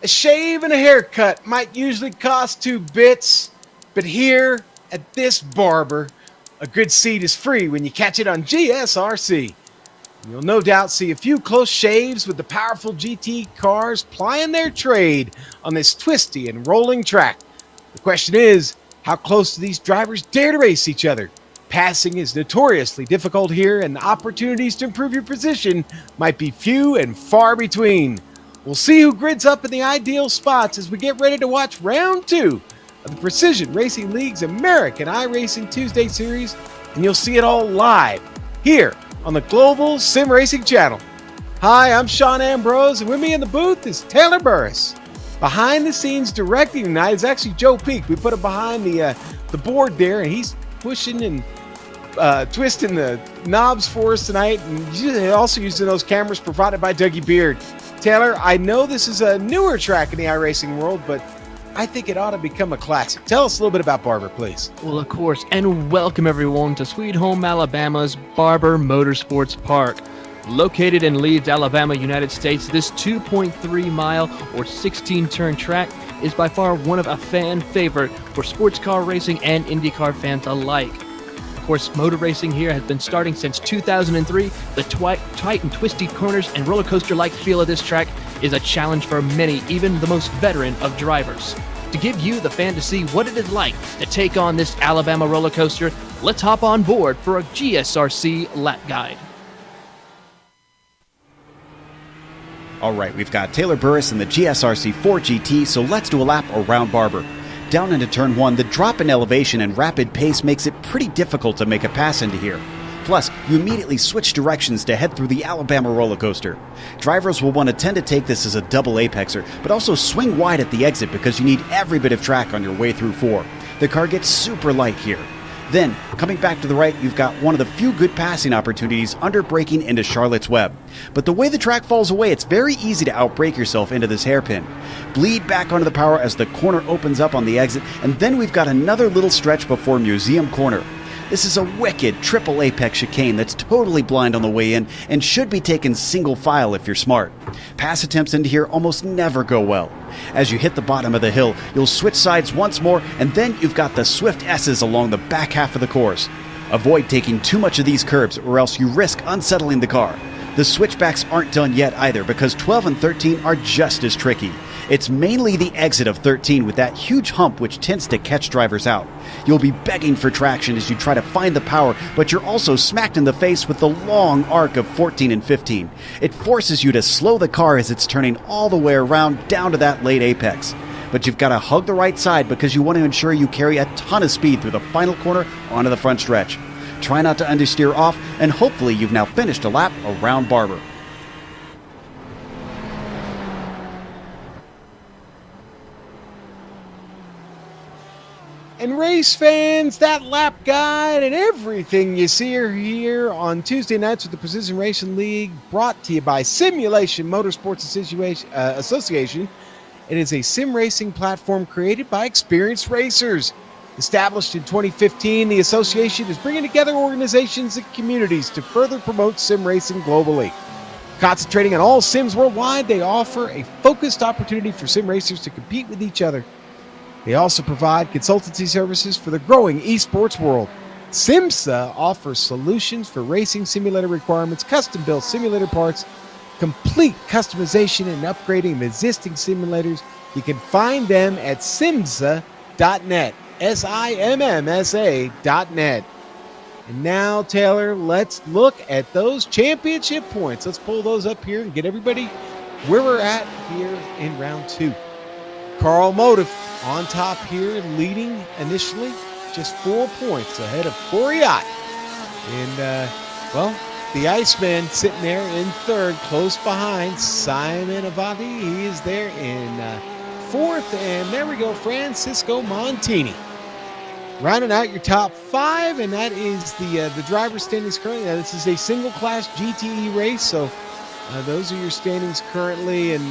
A shave and a haircut might usually cost 2 bits, but here at this Barber, a good seat is free when you catch it on GSRC. You'll no doubt see a few close shaves with the powerful GT cars plying their trade on this twisty and rolling track. The question is, how close do these drivers dare to race each other? Passing is notoriously difficult here, and the opportunities to improve your position might be few and far between. We'll see who grids up in the ideal spots as we get ready to watch round 2 of the Precision Racing League's American iRacing Tuesday series, and you'll see it all live here on the Global SimRacing Channel. Hi, I'm Sean Ambrose, and with me in the booth is Taylor Burris. Behind the scenes directing tonight is actually Joe Peak. We put him behind the board there, and he's pushing and twisting the knobs for us tonight, and also using those cameras provided by Dougie Beard. Taylor, I know this is a newer track in the iRacing world, but I think it ought to become a classic. Tell us a little bit about Barber, please. Well, of course, and welcome everyone to Sweet Home Alabama's Barber Motorsports Park. Located in Leeds, Alabama, United States, this 2.3-mile or 16-turn track is by far one of a fan favorite for sports car racing and IndyCar fans alike. Of course, motor racing here has been starting since 2003. The tight and twisty corners and roller coaster-like feel of this track is a challenge for many, even the most veteran of drivers. To give you, the fan, to see what it is like to take on this Alabama roller coaster, let's hop on board for a GSRC lap guide. All right, we've got Taylor Burris in the GSRC 4 GT, so let's do a lap around Barber. Down into turn 1, the drop in elevation and rapid pace makes it pretty difficult to make a pass into here. Plus, you immediately switch directions to head through the Alabama roller coaster. Drivers will want to tend to take this as a double apexer, but also swing wide at the exit because you need every bit of track on your way through 4. The car gets super light here. Then, coming back to the right, you've got one of the few good passing opportunities under braking into Charlotte's Web. But the way the track falls away, it's very easy to outbrake yourself into this hairpin. Bleed back onto the power as the corner opens up on the exit, and then we've got another little stretch before Museum Corner. This is a wicked triple apex chicane that's totally blind on the way in and should be taken single file if you're smart. Pass attempts into here almost never go well. As you hit the bottom of the hill, you'll switch sides once more, and then you've got the swift S's along the back half of the course. Avoid taking too much of these curbs or else you risk unsettling the car. The switchbacks aren't done yet either because 12 and 13 are just as tricky. It's mainly the exit of 13 with that huge hump which tends to catch drivers out. You'll be begging for traction as you try to find the power, but you're also smacked in the face with the long arc of 14 and 15. It forces you to slow the car as it's turning all the way around down to that late apex. But you've got to hug the right side because you want to ensure you carry a ton of speed through the final corner onto the front stretch. Try not to understeer off, and hopefully you've now finished a lap around Barber. And race fans, that lap guide and everything you see here on Tuesday nights with the Precision Racing League, brought to you by Simulation MotorSports Association. It is a sim racing platform created by experienced racers. Established in 2015, the association is bringing together organizations and communities to further promote sim racing globally. Concentrating on all sims worldwide, they offer a focused opportunity for sim racers to compete with each other. They also provide consultancy services for the growing eSports world. SIMMSA offers solutions for racing simulator requirements, custom-built simulator parts, complete customization and upgrading of existing simulators. You can find them at SIMMSA.net, SIMMSA.net. And now, Taylor, let's look at those championship points. Let's pull those up here and get everybody where we're at here in round 2. Carl Motive on top here, leading initially, just 4 points ahead of Koriat. And, the Iceman sitting there in third, close behind Simon Avanti. He is there in fourth. And there we go, Francisco Montini. Rounding out your top 5, and that is the driver's standings currently. Now, this is a single-class GTE race, so those are your standings currently. And,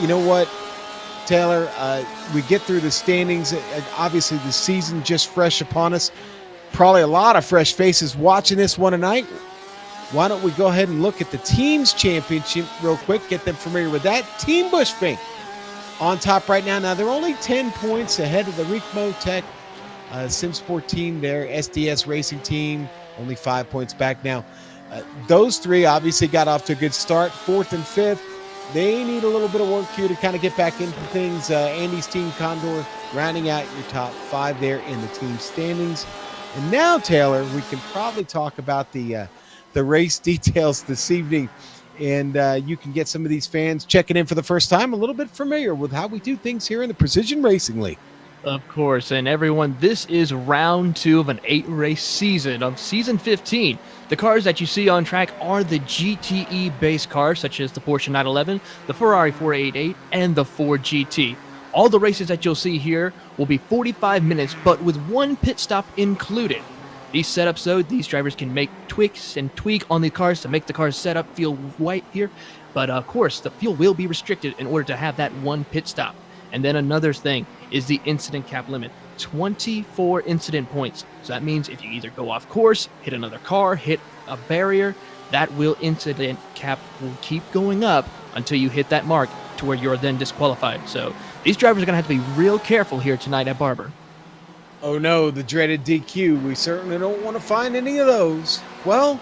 you know what, Taylor, we get through the standings. Obviously, the season just fresh upon us. Probably a lot of fresh faces watching this one tonight. why don't we go ahead and look at the Teams Championship real quick, get them familiar with that. Team Bushfink on top right now. Now, they're only 10 points ahead of the Ricmo Tech SimSport team there, SDS Racing team, only 5 points back now. Those three obviously got off to a good start, 4th and 5th. They need a little bit of work here to kind of get back into things. Andy's team, Condor, rounding out your top 5 there in the team standings. And now, Taylor, we can probably talk about the race details this evening. And you can get some of these fans checking in for the first time a little bit familiar with how we do things here in the Precision Racing League. Of course, and everyone, this is round 2 of an 8-race season of season 15. The cars that you see on track are the GTE-based cars, such as the Porsche 911, the Ferrari 488, and the Ford GT. All the races that you'll see here will be 45 minutes, but with one pit stop included. These setups, though, these drivers can make tweaks and tweak on the cars to make the cars setup feel right here. But, of course, the fuel will be restricted in order to have that one pit stop. And then another thing is the incident cap limit, 24 incident points. So that means if you either go off course, hit another car, hit a barrier, that incident cap will keep going up until you hit that mark to where you're then disqualified. So these drivers are going to have to be real careful here tonight at Barber. Oh no, the dreaded DQ. We certainly don't want to find any of those. Well,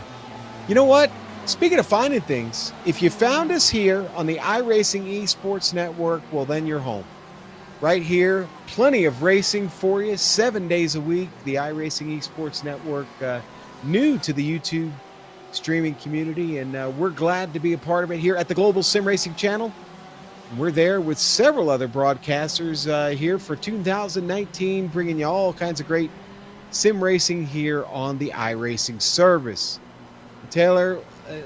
you know what? Speaking of finding things, if you found us here on the iRacing eSports Network, well, then you're home. Right here, plenty of racing for you, 7 days a week. The iRacing eSports Network, new to the YouTube streaming community, and we're glad to be a part of it here at the Global SimRacing Channel. We're there with several other broadcasters here for 2019, bringing you all kinds of great sim racing here on the iRacing service. Taylor,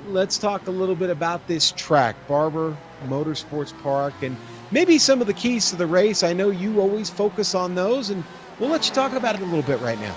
let's talk a little bit about this track, Barber Motorsports Park, and maybe some of the keys to the race. I know you always focus on those, and we'll let you talk about it a little bit right now.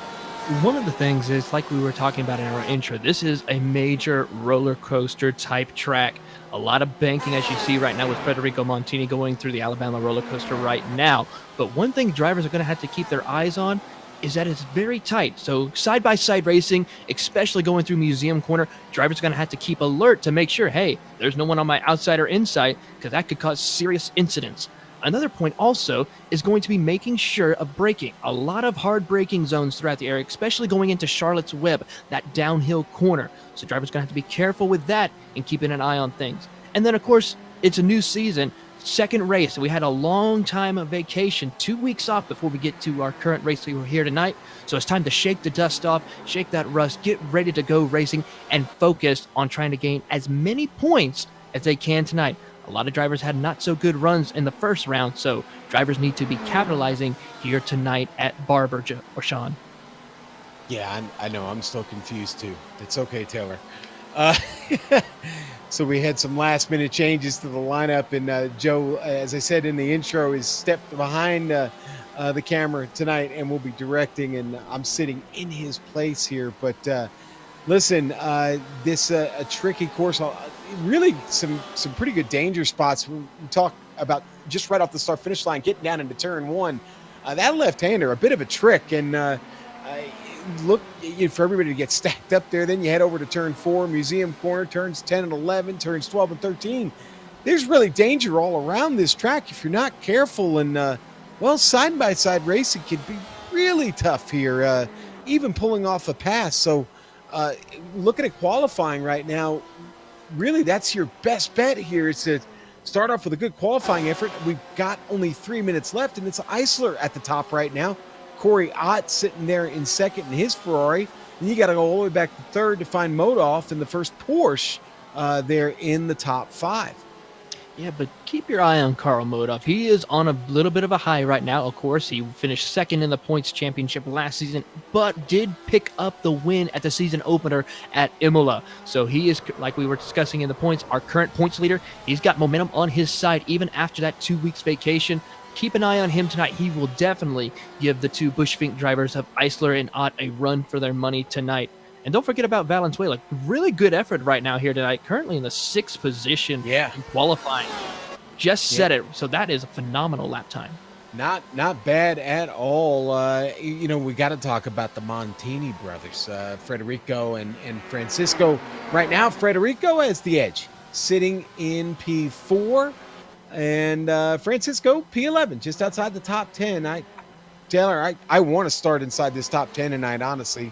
One of the things is, like we were talking about in our intro, this is a major roller coaster type track. A lot of banking, as you see right now with Federico Montini going through the Alabama roller coaster right now. But one thing drivers are going to have to keep their eyes on is that it's very tight. So side-by-side racing, especially going through Museum Corner, drivers are going to have to keep alert to make sure, hey, there's no one on my outside or inside, because that could cause serious incidents. Another point also is going to be making sure of braking. A lot of hard braking zones throughout the area, especially going into Charlotte's Web, that downhill corner. So drivers are going to have to be careful with that and keeping an eye on things. And then, of course, it's a new season. Second race. We had a long time of vacation, 2 weeks off before we get to our current race we were here tonight. So it's time to shake the dust off, shake that rust, get ready to go racing, and focus on trying to gain as many points as they can tonight. A lot of drivers had not so good runs in the first round, so drivers need to be capitalizing here tonight at Barber, or Sean. Yeah, I know. I'm still confused too. It's okay, Taylor. So we had some last-minute changes to the lineup, and Joe, as I said in the intro, is stepped behind the camera tonight and will be directing, and I'm sitting in his place here. But listen, this a tricky course. Really, some pretty good danger spots. We talk about just right off the start-finish line, getting down into turn 1. That left-hander, a bit of a trick, and look for everybody to get stacked up there. Then you head over to turn 4, Museum Corner, turns 10 and 11, turns 12 and 13. There's really danger all around this track if you're not careful. And, well, side-by-side racing can be really tough here, even pulling off a pass. So looking at qualifying right now, really that's your best bet here is to start off with a good qualifying effort. We've got only 3 minutes left, and it's Eisler at the top right now. Corey Ott sitting there in second in his Ferrari. And you got to go all the way back to third to find Modoff in the first Porsche there in the top 5. Yeah, but keep your eye on Carl Modoff. He is on a little bit of a high right now. Of course, he finished second in the points championship last season, but did pick up the win at the season opener at Imola. So he is, like we were discussing in the points, our current points leader. He's got momentum on his side even after that 2 weeks vacation. Keep an eye on him tonight. He will definitely give the 2 Bushfink drivers of Eisler and Ott a run for their money tonight. And don't forget about Valenzuela. Really good effort right now here tonight. Currently in the 6th position in qualifying. Just said it. So that is a phenomenal lap time. Not bad at all. We got to talk about the Montini brothers, Federico and Francisco. Right now, Federico has the edge, sitting in P4, and Francisco P11, just outside the top 10. Taylor, I want to start inside this top 10 tonight, honestly.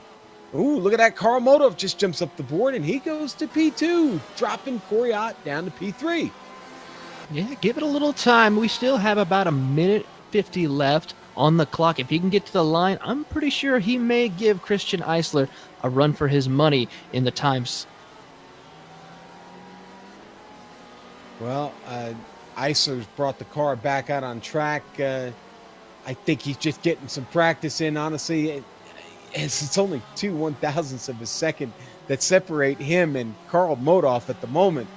Ooh, look at that. Carl Modov just jumps up the board, and he goes to P2, dropping Koriat down to P3. Yeah, give it a little time. We still have about a minute 50 left on the clock. If he can get to the line, I'm pretty sure he may give Christian Eisler a run for his money in the times. Well, Eisler's brought the car back out on track. I think he's just getting some practice in, honestly. It's only 2 1,000ths of a second that separate him and Carl Modov at the moment.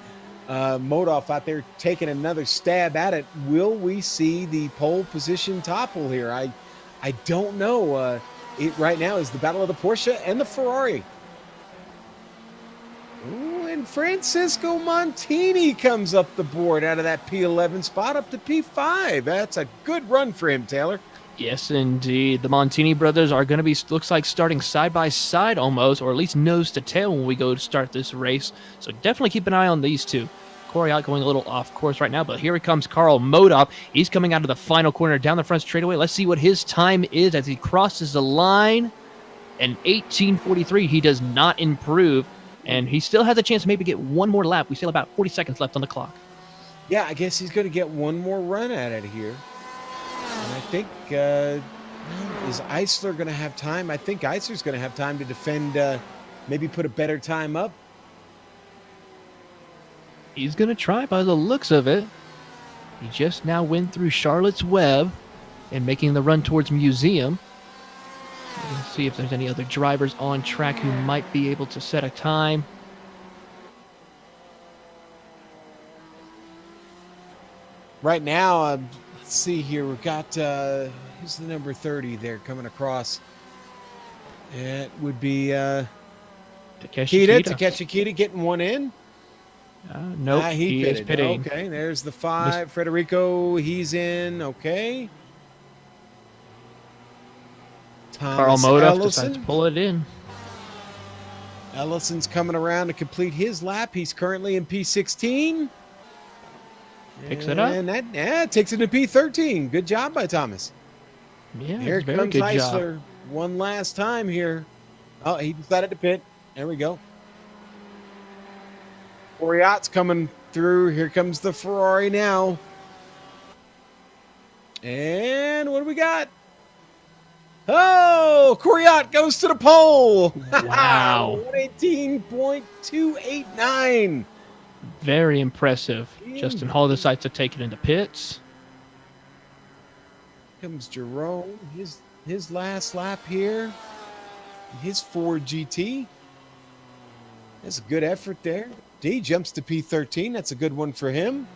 Modov out there taking another stab at it. Will we see the pole position topple here? I don't know. It right now is the battle of the Porsche and the Ferrari. Ooh, and Francisco Montini comes up the board out of that P11 spot up to P5. That's a good run for him, Taylor. Yes, indeed. The Montini brothers are going to be, looks like, starting side by side almost, or at least nose to tail when we go to start this race. So definitely keep an eye on these two. Koriat going a little off course right now, but here he comes Carl Modov. He's coming out of the final corner down the front straightaway. Let's see what his time is as he crosses the line. And 18:43, he does not improve, and he still has a chance to maybe get one more lap. We still have about 40 seconds left on the clock. Yeah, I guess he's going to get one more run at it here. And I think, is Eisler going to have time? I think Eisler's going to have time to defend, maybe put a better time up. He's going to try by the looks of it. He just now went through Charlotte's Web and making the run towards Museum. Let's see if there's any other drivers on track who might be able to set a time. Right now, let's see here. We've got, who's the number 30 there coming across? It would be Takeshi Kita getting one in. Nope, he is pitting. Okay, there's the 5. Federico, he's in. Okay. Carl Modov decides to pull it in. Ellison's coming around to complete his lap. He's currently in P16. Picks it up. And that takes it to P13. Good job by Thomas. Yeah, here very comes good Eisler job. one last time here. Oh, he decided to pit. There we go. Koriat's coming through. Here comes the Ferrari now. And what do we got? Oh, Koriat goes to the pole. Wow. 118.289. Very impressive. Justin Hall decides to take it into pits. Comes Jerome. His last lap here. His Ford GT. That's a good effort there. D jumps to P13. That's a good one for him.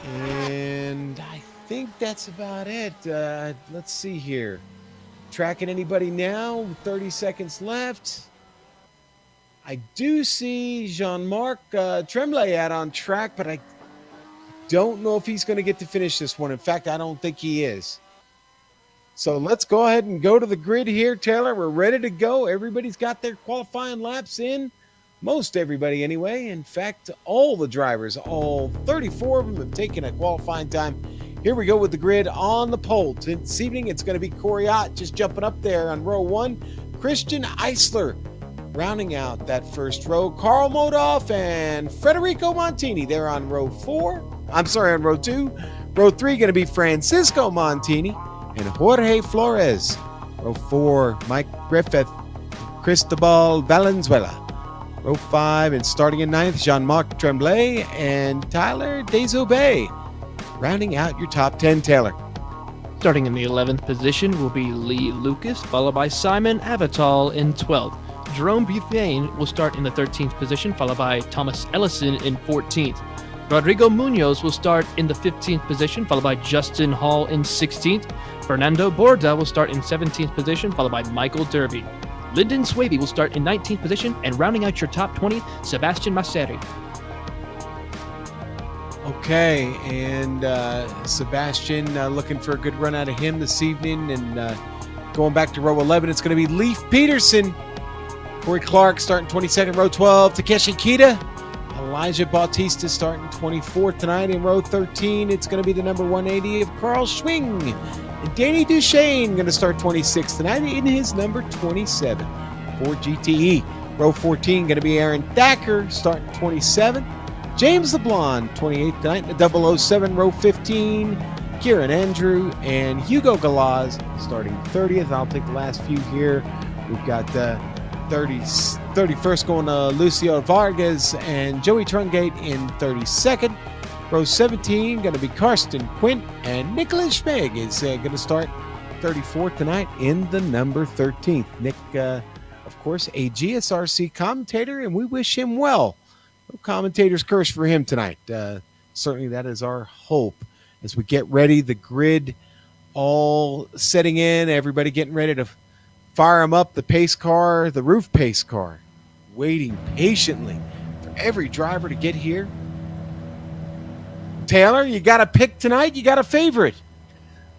And I think that's about it. Let's see here. Tracking anybody now? 30 seconds left. I do see Jean-Marc Tremblay out on track, but I don't know if he's going to get to finish this one. In fact, I don't think he is. So let's go ahead and go to the grid here, Taylor. We're ready to go. Everybody's got their qualifying laps in. Most everybody anyway. In fact, all the drivers, all 34 of them have taken a qualifying time. Here we go with the grid on the pole. This evening, it's going to be Koriat just jumping up there on row 1. Christian Eisler rounding out that first row. Carl Modov and Federico Montini. They're on row 4. I'm sorry, on row 2. Row 3 going to be Francisco Montini and Jorge Flores. Row 4, Mike Griffith, Cristobal Valenzuela. Row 5 and starting in 9th, Jean-Marc Tremblay and Tyler Desaubay. Rounding out your top 10, Taylor. Starting in the 11th position will be Lee Lucas, followed by Simon Avital in 12th. Jerome Bufane will start in the 13th position, followed by Thomas Ellison in 14th. Rodrigo Munoz will start in the 15th position, followed by Justin Hall in 16th. Fernando Borda will start in 17th position, followed by Michael Derby. Lyndon Swaby will start in 19th position, and rounding out your top 20, Sebastian Masseri. Okay, and Sebastian looking for a good run out of him this evening. And going back to row 11, it's going to be Leif Peterson. Corey Clark starting 22nd, row 12. Takeshi Kita. Elijah Bautista starting 24th tonight. In row 13, it's going to be the number 180 of Carl Schwing. And Danny Duchesne going to start 26th tonight in his number 27 for GTE. Row 14 going to be Aaron Thacker starting 27. James LeBlanc 28th tonight in the 007. Row 15, Kieran Andrew and Hugo Galaz starting 30th. I'll take the last few here. We've got 31st going to Lucio Vargas and Joey Trungate in 32nd. Row 17 going to be Karsten Quint, and Nicholas Schmeg is going to start 34th tonight in the number 13th. Nick, of course, a GSRC commentator, and we wish him well. No commentator's curse for him tonight. Certainly that is our hope as we get ready. The grid all setting in, everybody getting ready to fire them up. The pace car, the roof pace car, waiting patiently for every driver to get here. Taylor, you got a pick tonight? You got a favorite?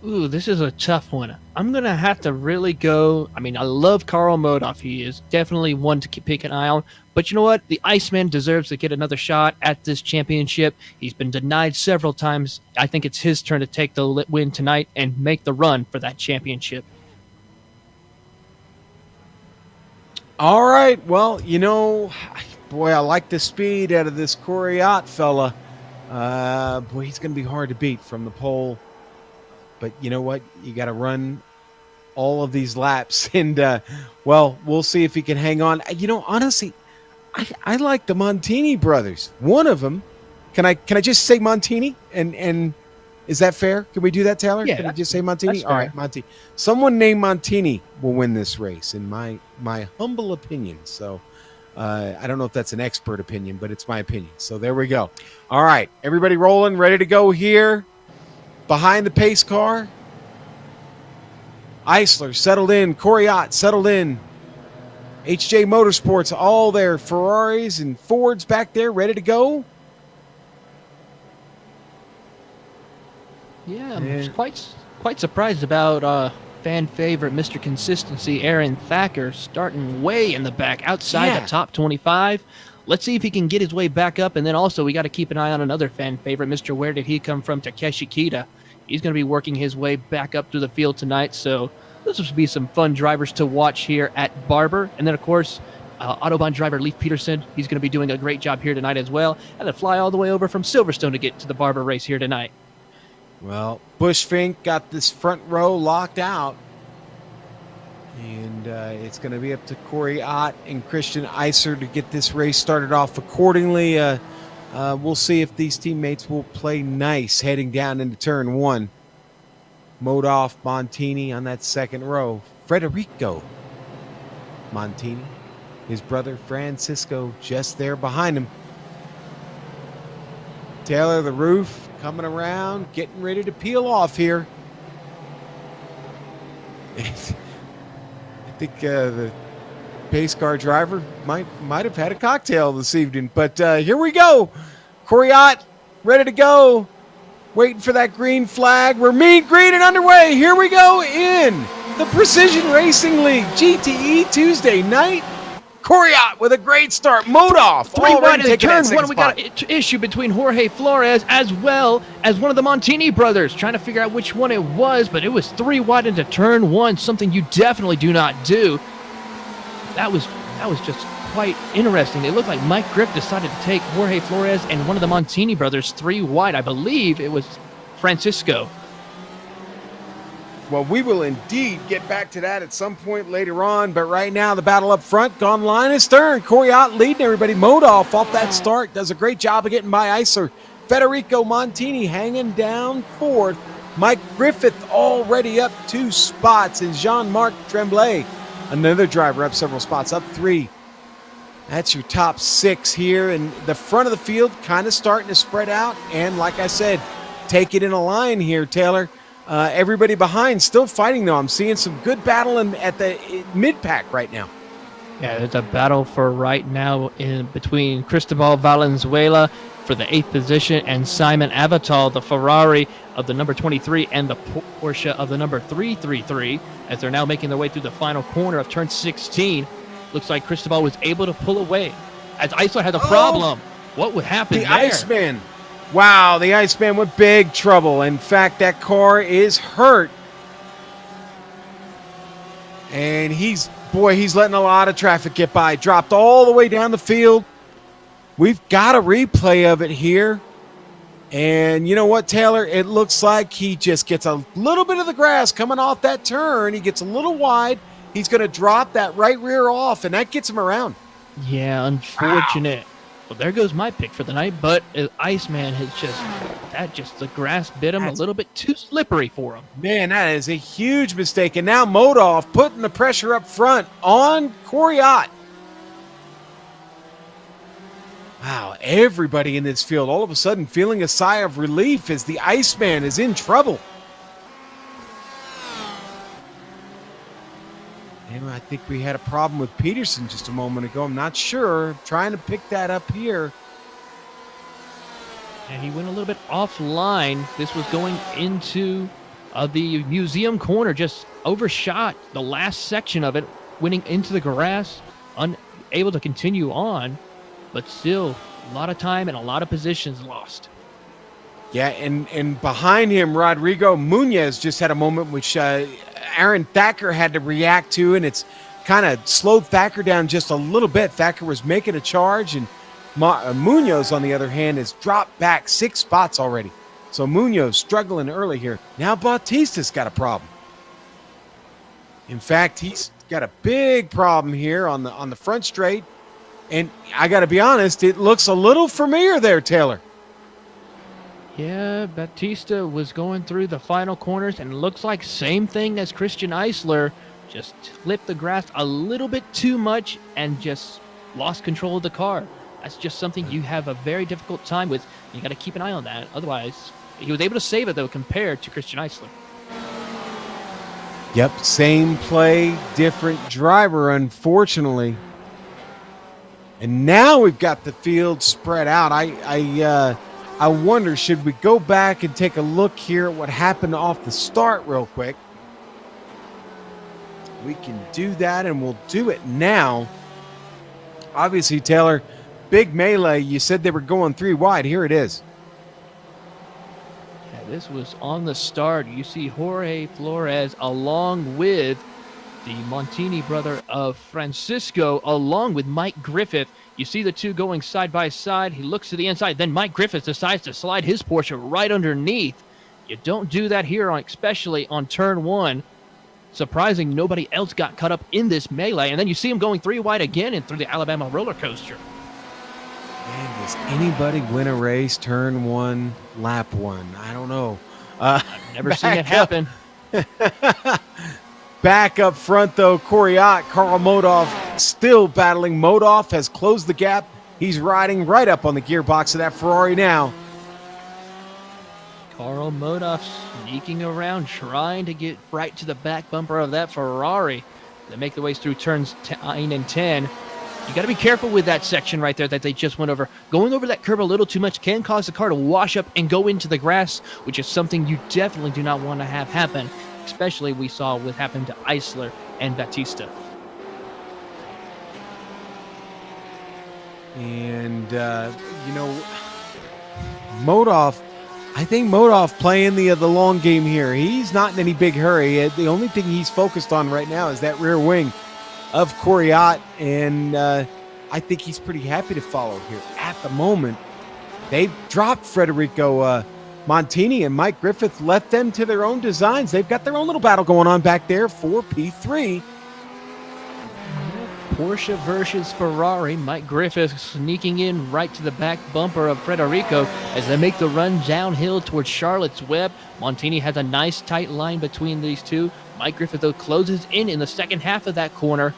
Ooh, this is a tough one. I'm going to have to really go. I mean, I love Carl Modoff. He is definitely one to keep an eye on. But you know what? The Iceman deserves to get another shot at this championship. He's been denied several times. I think it's his turn to take the win tonight and make the run for that championship. All right. Well, you know, boy, I like the speed out of this Corey Ott fella. Boy, he's going to be hard to beat from the pole. But you know what? You got to run all of these laps. And, well, we'll see if he can hang on. You know, honestly, I like the Montini brothers. One of them. Can I just say Montini? And is that fair? Can we do that, Taylor? Yeah. Can I just say Montini? All right, Monty. Someone named Montini will win this race, in my humble opinion. So I don't know if that's an expert opinion, but it's my opinion. So there we go. All right, everybody rolling, ready to go here. Behind the pace car, Eisler settled in. Corey Ott settled in. HJ Motorsports, all their Ferraris and Fords back there, ready to go. Yeah, I'm quite surprised about fan favorite Mr. Consistency, Aaron Thacker, starting way in the back, outside the top 25. Let's see if he can get his way back up. And then also we got to keep an eye on another fan favorite, Mr. Where Did He Come From, Takeshi Kita. He's going to be working his way back up through the field tonight. So this will be some fun drivers to watch here at Barber. And then, of course, Autobahn driver Leif Peterson. He's going to be doing a great job here tonight as well. And then fly all the way over from Silverstone to get to the Barber race here tonight. Well, Bushfink got this front row locked out. And it's going to be up to Corey Ott and Christian Eiser to get this race started off accordingly. We'll see if these teammates will play nice heading down into turn one. Modoff, Montini on that second row. Federico Montini, his brother Francisco just there behind him. Taylor, the roof coming around, getting ready to peel off here. I think the pace car driver might have had a cocktail this evening. But here we go. Corey Ott, ready to go. Waiting for that green flag. We're mean green and underway. Here we go in the Precision Racing League GTE Tuesday night. Corey Ott with a great start. Modoff. Three wide in turn one. We got an issue between Jorge Flores as well as one of the Montini brothers. Trying to figure out which one it was, but it was 3 wide into turn one. Something you definitely do not do. That was just quite interesting. It looked like Mike Griff decided to take Jorge Flores and one of the Montini brothers 3 wide. I believe it was Francisco. Well, we will indeed get back to that at some point later on, but right now the battle up front gone line and stern. Corey Ott leading everybody. Modoff off that start does a great job of getting by Eiser. Federico Montini hanging down fourth. Mike Griffith already up 2 spots, and Jean-Marc Tremblay, another driver, up several spots, up 3. That's your top 6 here, and the front of the field kind of starting to spread out, and like I said, take it in a line here, Taylor. Everybody behind still fighting, though. I'm seeing some good battle at the mid-pack right now. Yeah, there's a battle for right now in between Cristobal Valenzuela, for the 8th position, and Simon Avatal, the Ferrari of the number 23 and the Porsche of the number 333, as they're now making their way through the final corner of turn 16. Looks like Cristobal was able to pull away as Eisler had a problem. What would happen the there? Iceman. Wow, the Iceman with big trouble. In fact, that car is hurt. And he's letting a lot of traffic get by. Dropped all the way down the field. We've got a replay of it here. And you know what, Taylor? It looks like he just gets a little bit of the grass coming off that turn. He gets a little wide. He's going to drop that right rear off, and that gets him around. Yeah, unfortunate. Wow. Well, there goes my pick for the night, but Iceman has the grass bit him a little bit too slippery for him. Man, that is a huge mistake. And now Modolf putting the pressure up front on Kvyat. Wow, everybody in this field all of a sudden feeling a sigh of relief as the Iceman is in trouble. And I think we had a problem with Peterson just a moment ago. I'm not sure. Trying to pick that up here. And he went a little bit offline. This was going into the museum corner, just overshot the last section of it, winning into the grass, unable to continue on, but still a lot of time and a lot of positions lost. Yeah, and behind him, Rodrigo Munoz just had a moment which Aaron Thacker had to react to, and it's kind of slowed Thacker down just a little bit. Thacker was making a charge, and Munoz, on the other hand, has dropped back 6 spots already. So Munoz struggling early here. Now Bautista's got a problem. In fact, he's got a big problem here on the front straight. And I got to be honest, it looks a little familiar there, Taylor. Yeah, Bautista was going through the final corners, and it looks like same thing as Christian Eisler. Just flipped the grass a little bit too much and just lost control of the car. That's just something you have a very difficult time with. You got to keep an eye on that. Otherwise, he was able to save it, though, compared to Christian Eisler. Yep, same play, different driver, unfortunately. And now we've got the field spread out. I wonder, should we go back and take a look here at what happened off the start real quick? We can do that, and we'll do it now. Obviously, Taylor, big melee. You said they were going 3 wide. Here it is. Yeah, this was on the start. You see Jorge Flores along with the Montini brother of Francisco, along with Mike Griffith. You see the two going side by side. He looks to the inside. Then Mike Griffith decides to slide his Porsche right underneath. You don't do that here, especially on turn 1. Surprising nobody else got caught up in this melee. And then you see him going 3 wide again and through the Alabama roller coaster. Man, does anybody win a race turn 1, lap 1? I don't know. I've never seen it happen. Back up front, though, Kvyat, Karl Modolf still battling. Modolf has closed the gap. He's riding right up on the gearbox of that Ferrari now. Karl Modolf sneaking around, trying to get right to the back bumper of that Ferrari. They make their way through turns 9 and 10. You got to be careful with that section right there that they just went over. Going over that curb a little too much can cause the car to wash up and go into the grass, which is something you definitely do not want to have happen. Especially we saw what happened to Eisler and Bautista. And, Modolf, I think Modolf playing the long game here. He's not in any big hurry. The only thing he's focused on right now is that rear wing of Kvyat, and I think he's pretty happy to follow here. At the moment, they've dropped Federico Montini, and Mike Griffith left them to their own designs. They've got their own little battle going on back there for P3. Porsche versus Ferrari. Mike Griffith sneaking in right to the back bumper of Federico as they make the run downhill towards Charlotte's Web. Montini has a nice tight line between these two. Mike Griffith, though, closes in the second half of that corner.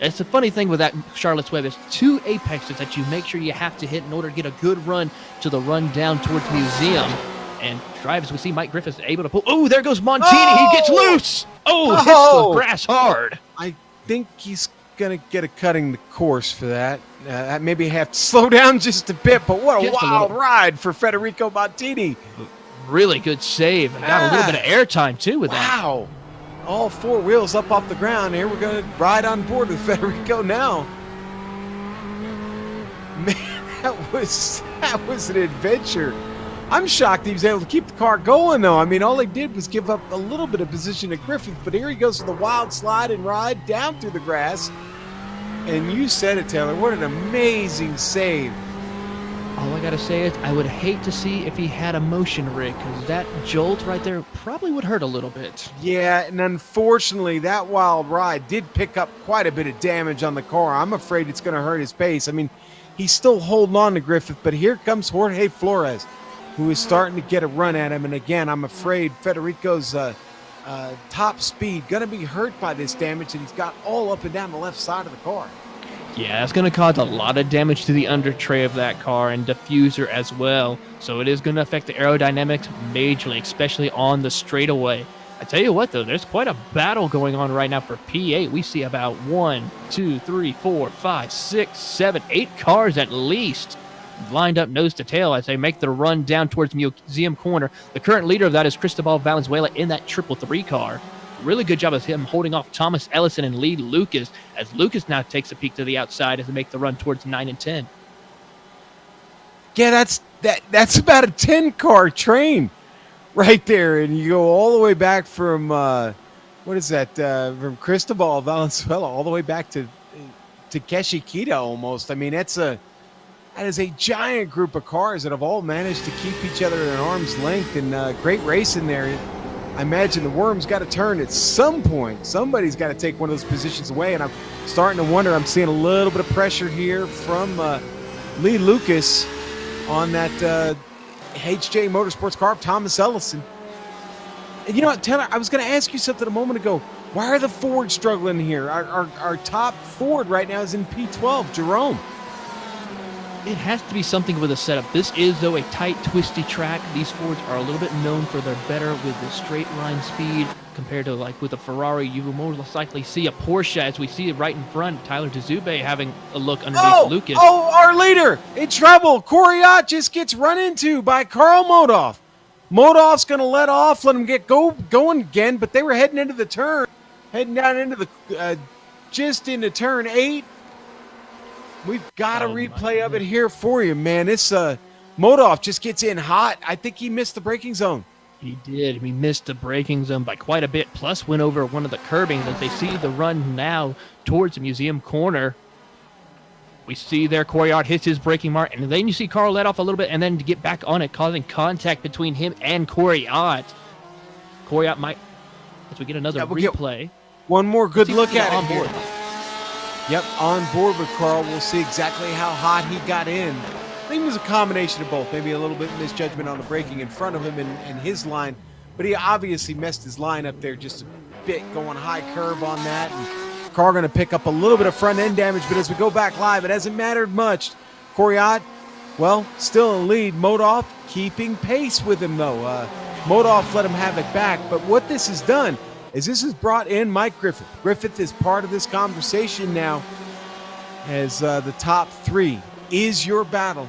It's the funny thing with that Charlotte's Web is 2 apexes that you make sure you have to hit in order to get a good run to the run down towards Museum. And drivers, we see Mike Griffith able to pull. Oh, there goes Montini. He gets loose. Oh, hits the grass hard. I think he's going to get a cutting the course for that. I maybe have to slow down just a bit, but what a wild ride for Federico Montini. Really good save. And got a little bit of airtime, too, with that. Wow. All four wheels up off the ground. Here we're going to ride on board with Federico now. Man, that was an adventure. I'm shocked he was able to keep the car going, though. I mean, all he did was give up a little bit of position to Griffith, but here he goes with the wild slide and ride down through the grass. And you said it, Taylor. What an amazing save. All I got to say is I would hate to see if he had a motion rig, because that jolt right there probably would hurt a little bit. Yeah, and unfortunately, that wild ride did pick up quite a bit of damage on the car. I'm afraid it's going to hurt his pace. I mean, he's still holding on to Griffith, but here comes Jorge Flores, who is starting to get a run at him. And again, I'm afraid Federico's top speed going to be hurt by this damage that he's got all up and down the left side of the car. Yeah, it's going to cause a lot of damage to the under tray of that car and diffuser as well. So it is going to affect the aerodynamics majorly, especially on the straightaway. I tell you what, though, there's quite a battle going on right now for P8. We see about 1, 2, 3, 4, 5, 6, 7, 8 cars at least lined up nose to tail as they make the run down towards Museum Corner. The current leader of that is Cristobal Valenzuela in that 333 car. Really good job of him holding off Thomas Ellison and Lee Lucas, as Lucas now takes a peek to the outside as they make the run towards 9 and 10. Yeah, that's about a 10-car train right there, and you go all the way back from from Cristobal Valenzuela all the way back to Takeshi Kita almost. I mean, that is a giant group of cars that have all managed to keep each other at arm's length, and great race in there. I imagine the worm's got to turn at some point. Somebody's got to take one of those positions away, and I'm starting to wonder. I'm seeing a little bit of pressure here from Lee Lucas on that HJ Motorsports car of Thomas Ellison. And you know what, Taylor, I was going to ask you something a moment ago. Why are the Fords struggling here? Our top Ford right now is in P12, Jerome. It has to be something with the setup. This is, though, a tight, twisty track. These Fords are a little bit known for their better with the straight line speed compared to, like, with a Ferrari. You will most likely see a Porsche, as we see it right in front. Tyler Dezube having a look underneath Lucas. Oh, our leader in trouble. Corey just gets run into by Carl Modoff. Modoff's going to let him get going again, but they were heading into the turn, heading down into the just into turn 8. We've got a replay of it here for you, man. This Modoff just gets in hot. I think he missed the braking zone. He did. He missed the braking zone by quite a bit, plus went over one of the curbings as they see the run now towards the Museum Corner. We see there Corey hits his braking mark, and then you see Carl let off a little bit and then to get back on it, causing contact between him and Corey Corey might, as we get another replay. One more good look at it board. Yep, on board with Carl. We'll see exactly how hot he got in. I think it was a combination of both. Maybe a little bit of misjudgment on the braking in front of him and his line. But he obviously messed his line up there just a bit, going high curve on that. And Carl going to pick up a little bit of front end damage. But as we go back live, it hasn't mattered much. Corey still in lead. Modoff keeping pace with him, though. Modoff let him have it back. But what this has done is this has brought in Mike Griffith. Griffith is part of this conversation now as the top 3 is your battle.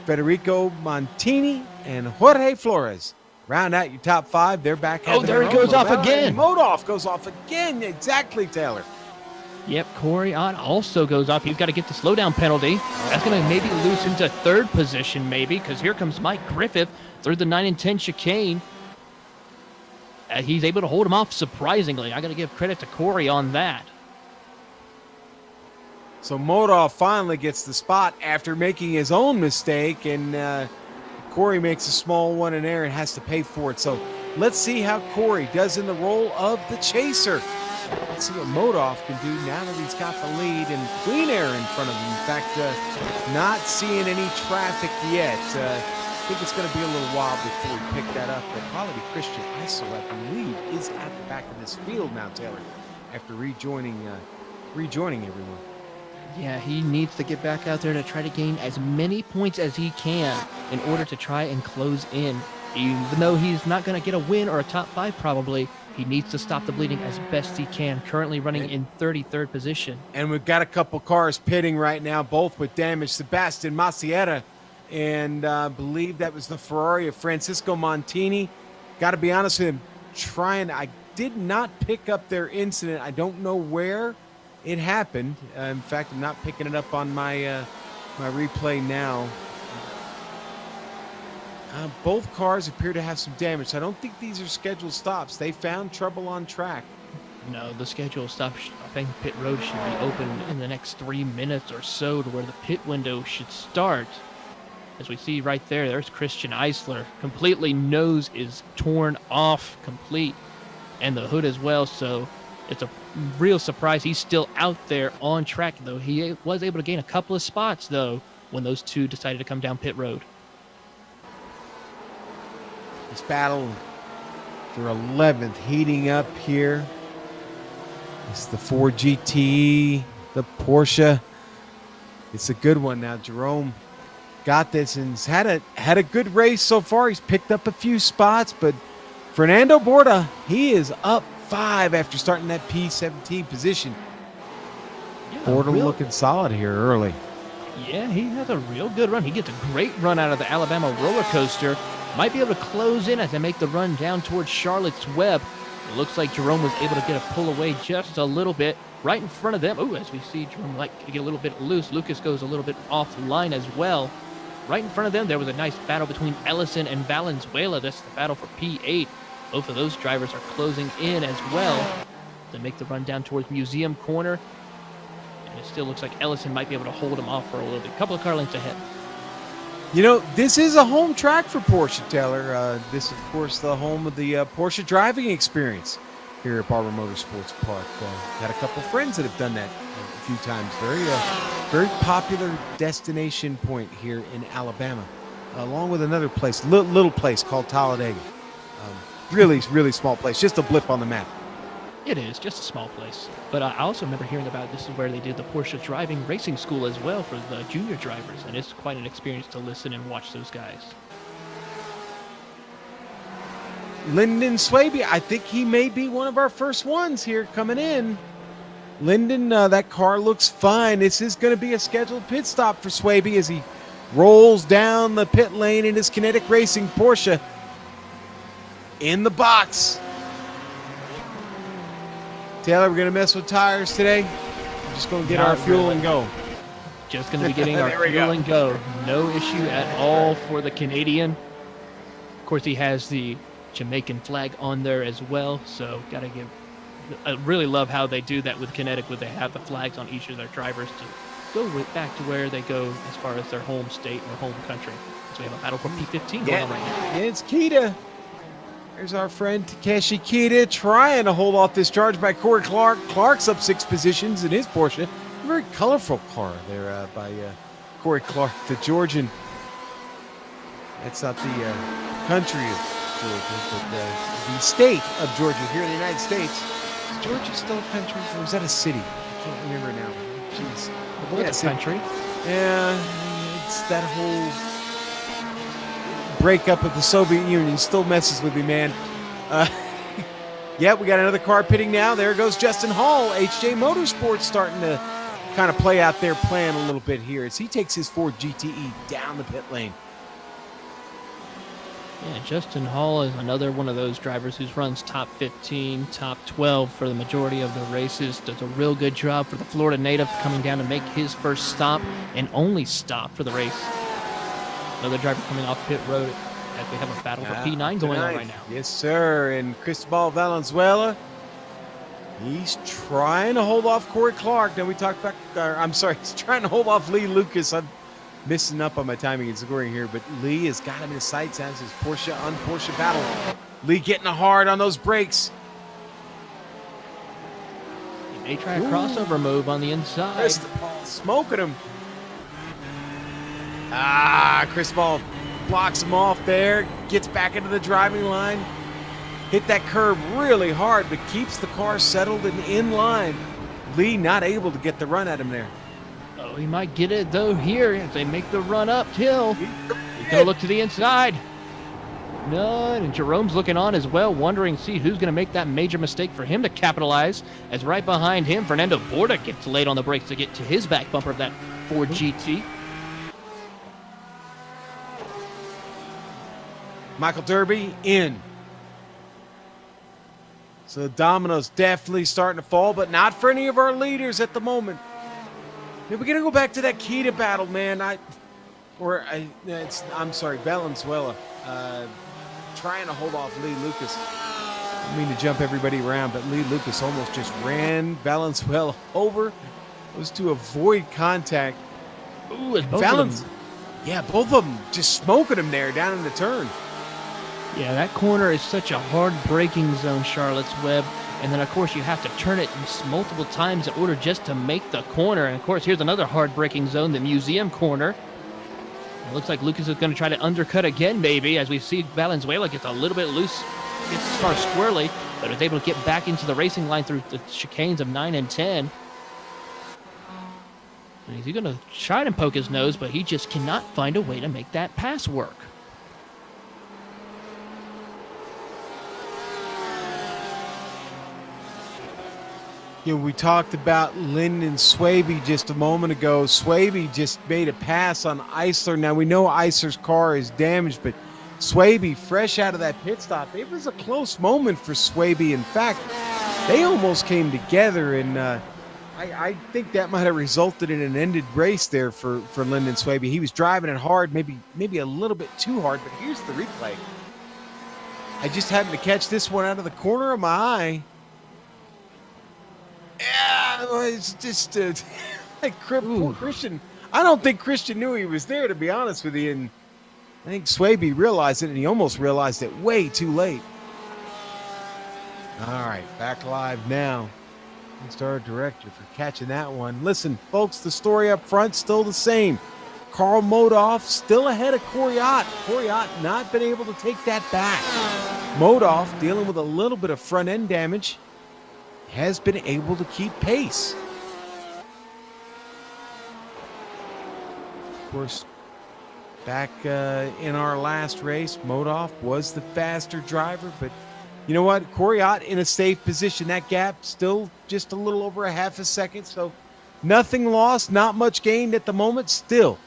Federico Montini and Jorge Flores round out your top 5. They're back. There he goes off again. Modoff goes off again. Exactly, Taylor. Yep, Corey also goes off. He's got to get the slowdown penalty. That's going to maybe lose him to 3rd position, maybe, because here comes Mike Griffith through the 9 and 10 chicane. He's able to hold him off surprisingly. I got to give credit to Corey on that. So Modoff finally gets the spot after making his own mistake, and Corey makes a small one in there and has to pay for it. So let's see how Corey does in the role of the chaser. Let's see what Modoff can do now that he's got the lead and clean air in front of him. In fact, not seeing any traffic yet. I think it's going to be a little while before we pick that up, but probably Christian Isolette, the lead, is at the back of this field now, Taylor, after rejoining everyone. Yeah, he needs to get back out there to try to gain as many points as he can in order to try and close in Even though he's not going to get a win or a top 5 probably, he needs to stop the bleeding as best he can, currently running in 33rd position. And we've got a couple cars pitting right now, both with damage. Sebastian Maciera, and I believe that was the Ferrari of Francisco Montini. Got to be honest with him, I did not pick up their incident. I don't know where it happened. In fact, I'm not picking it up on my my replay now. Both cars appear to have some damage. I don't think these are scheduled stops. They found trouble on track. No, the scheduled stopping pit road should be open in the next 3 minutes or so to where the pit window should start. As we see right there, there's Christian Eisler. Completely nose is torn off complete, and the hood as well, so it's a real surprise he's still out there on track, though. He was able to gain a couple of spots, though, when those two decided to come down pit road. This battle for 11th heating up here. It's the Ford GT, the Porsche. It's a good one now. Jerome got this and had a good race so far. He's picked up a few spots, but Fernando Borda, he is up 5 after starting that P17 position. Yeah, Borda looking solid here early. Yeah, he has a real good run. He gets a great run out of the Alabama roller coaster. Might be able to close in as they make the run down towards Charlotte's Web. It looks like Jerome was able to get a pull away just a little bit right in front of them. Oh, as we see Jerome get a little bit loose. Lucas goes a little bit offline as well. Right in front of them, there was a nice battle between Ellison and Valenzuela. That's the battle for P8. Both of those drivers are closing in as well to make the run down towards Museum Corner. And it still looks like Ellison might be able to hold him off for a little bit. A couple of car lengths ahead. You know, this is a home track for Porsche, Taylor. This, of course, the home of the Porsche driving experience here at Barber Motorsports Park. Got a couple friends that have done that a few times. Very popular destination point here in Alabama, along with another place, little place called Talladega. Really small place, just a blip on the map. It is, just a small place. But I also remember hearing about this is where they did the Porsche driving racing school as well for the junior drivers, and it's quite an experience to listen and watch those guys. Lyndon Swaby, I think he may be one of our first ones here coming in. Lyndon, that car looks fine. This is going to be a scheduled pit stop for Swaby as he rolls down the pit lane in his Kinetic Racing Porsche. In the box. Taylor, we're going to mess with tires today. We're just going to get our fuel and go. Just going to be getting our fuel and go. No issue at all for the Canadian. Of course, he has the Jamaican flag on there as well, so got to give... I really love how they do that with Kinetic, where they have the flags on each of their drivers to go back to where they go as far as their home state or home country. So we have a battle for P15 going on right now. It's Kita. There's our friend Takeshi Kita trying to hold off this charge by Corey Clark. Clark's up 6 positions in his Porsche. A very colorful car there by Corey Clark, the Georgian. That's not the country of Georgia, but the state of Georgia here in the United States. Is Georgia still a country, or is that a city? I can't remember now. Jeez. Well, it's a country. Yeah, it's that whole breakup of the Soviet Union still messes with me, man. Yeah, we got another car pitting now. There goes Justin Hall. HJ Motorsports starting to kind of play out their plan a little bit here as he takes his Ford GTE down the pit lane. Yeah, Justin Hall is another one of those drivers who runs top 15, top 12 for the majority of the races. Does a real good job for the Florida native coming down to make his first stop and only stop for the race. Another driver coming off pit road as we have a battle for P9 going on right now. Yes, sir. And Cristobal Valenzuela, he's trying to hold off Corey Clark. Then we talked about, he's trying to hold off Lee Lucas. I'm missing up on my timing and scoring here, but Lee has got him in his sights as his Porsche on Porsche battle. Lee getting hard on those brakes. He may try a crossover move on the inside. Cristobal smoking him. Cristobal blocks him off there, gets back into the driving line, hit that curb really hard, but keeps the car settled and in line. Lee not able to get the run at him there. Oh, he might get it, though, here as they make the run uphill. He's going to look to the inside. none. And Jerome's looking on as well, wondering, see who's going to make that major mistake for him to capitalize. As right behind him, Fernando Borda gets late on the brakes to get to his back bumper of that Ford GT. Michael Derby in. So the dominoes definitely starting to fall, but not for any of our leaders at the moment. We're going to go back to that Kita battle, man. I'm sorry, Valenzuela. Trying to hold off Lee Lucas. I don't mean to jump everybody around, but Lee Lucas almost just ran Valenzuela over. It was to avoid contact. Ooh, it's both of them. Yeah, both of them just smoking him there down in the turn. Yeah, that corner is such a hard braking zone, Charlotte's Web. And then, of course, you have to turn it multiple times in order just to make the corner. And, of course, here's another hard braking zone, the museum corner. It looks like Lucas is going to try to undercut again, maybe, as we see Valenzuela gets a little bit loose, gets the car squirrely, but is able to get back into the racing line through the chicanes of 9 and 10. And he's going to try to poke his nose, but he just cannot find a way to make that pass work. You know, we talked about Lyndon Swaby just a moment ago. Swaby just made a pass on Eisler. Now, we know Eisler's car is damaged, but Swaby, fresh out of that pit stop, it was a close moment for Swaby. In fact, they almost came together, and I think that might have resulted in an ended race there for Lyndon Swaby. He was driving it hard, maybe a little bit too hard, but here's the replay. I just happened to catch this one out of the corner of my eye. Yeah, it's just like poor Christian. I don't think Christian knew he was there, to be honest with you. And I think Swaby realized it, and he almost realized it way too late. All right, back live now. Thanks to our director for catching that one. Listen, folks, the story up front still the same. Karl Modoff still ahead of Koriat. Koriat not been able to take that back. Modoff dealing with a little bit of front end damage. Has been able to keep pace. Of course, back in our last race, Modoff was the faster driver, but you know what? Koriat in a safe position. That gap still just a little over a half a second, so nothing lost, not much gained at the moment. Still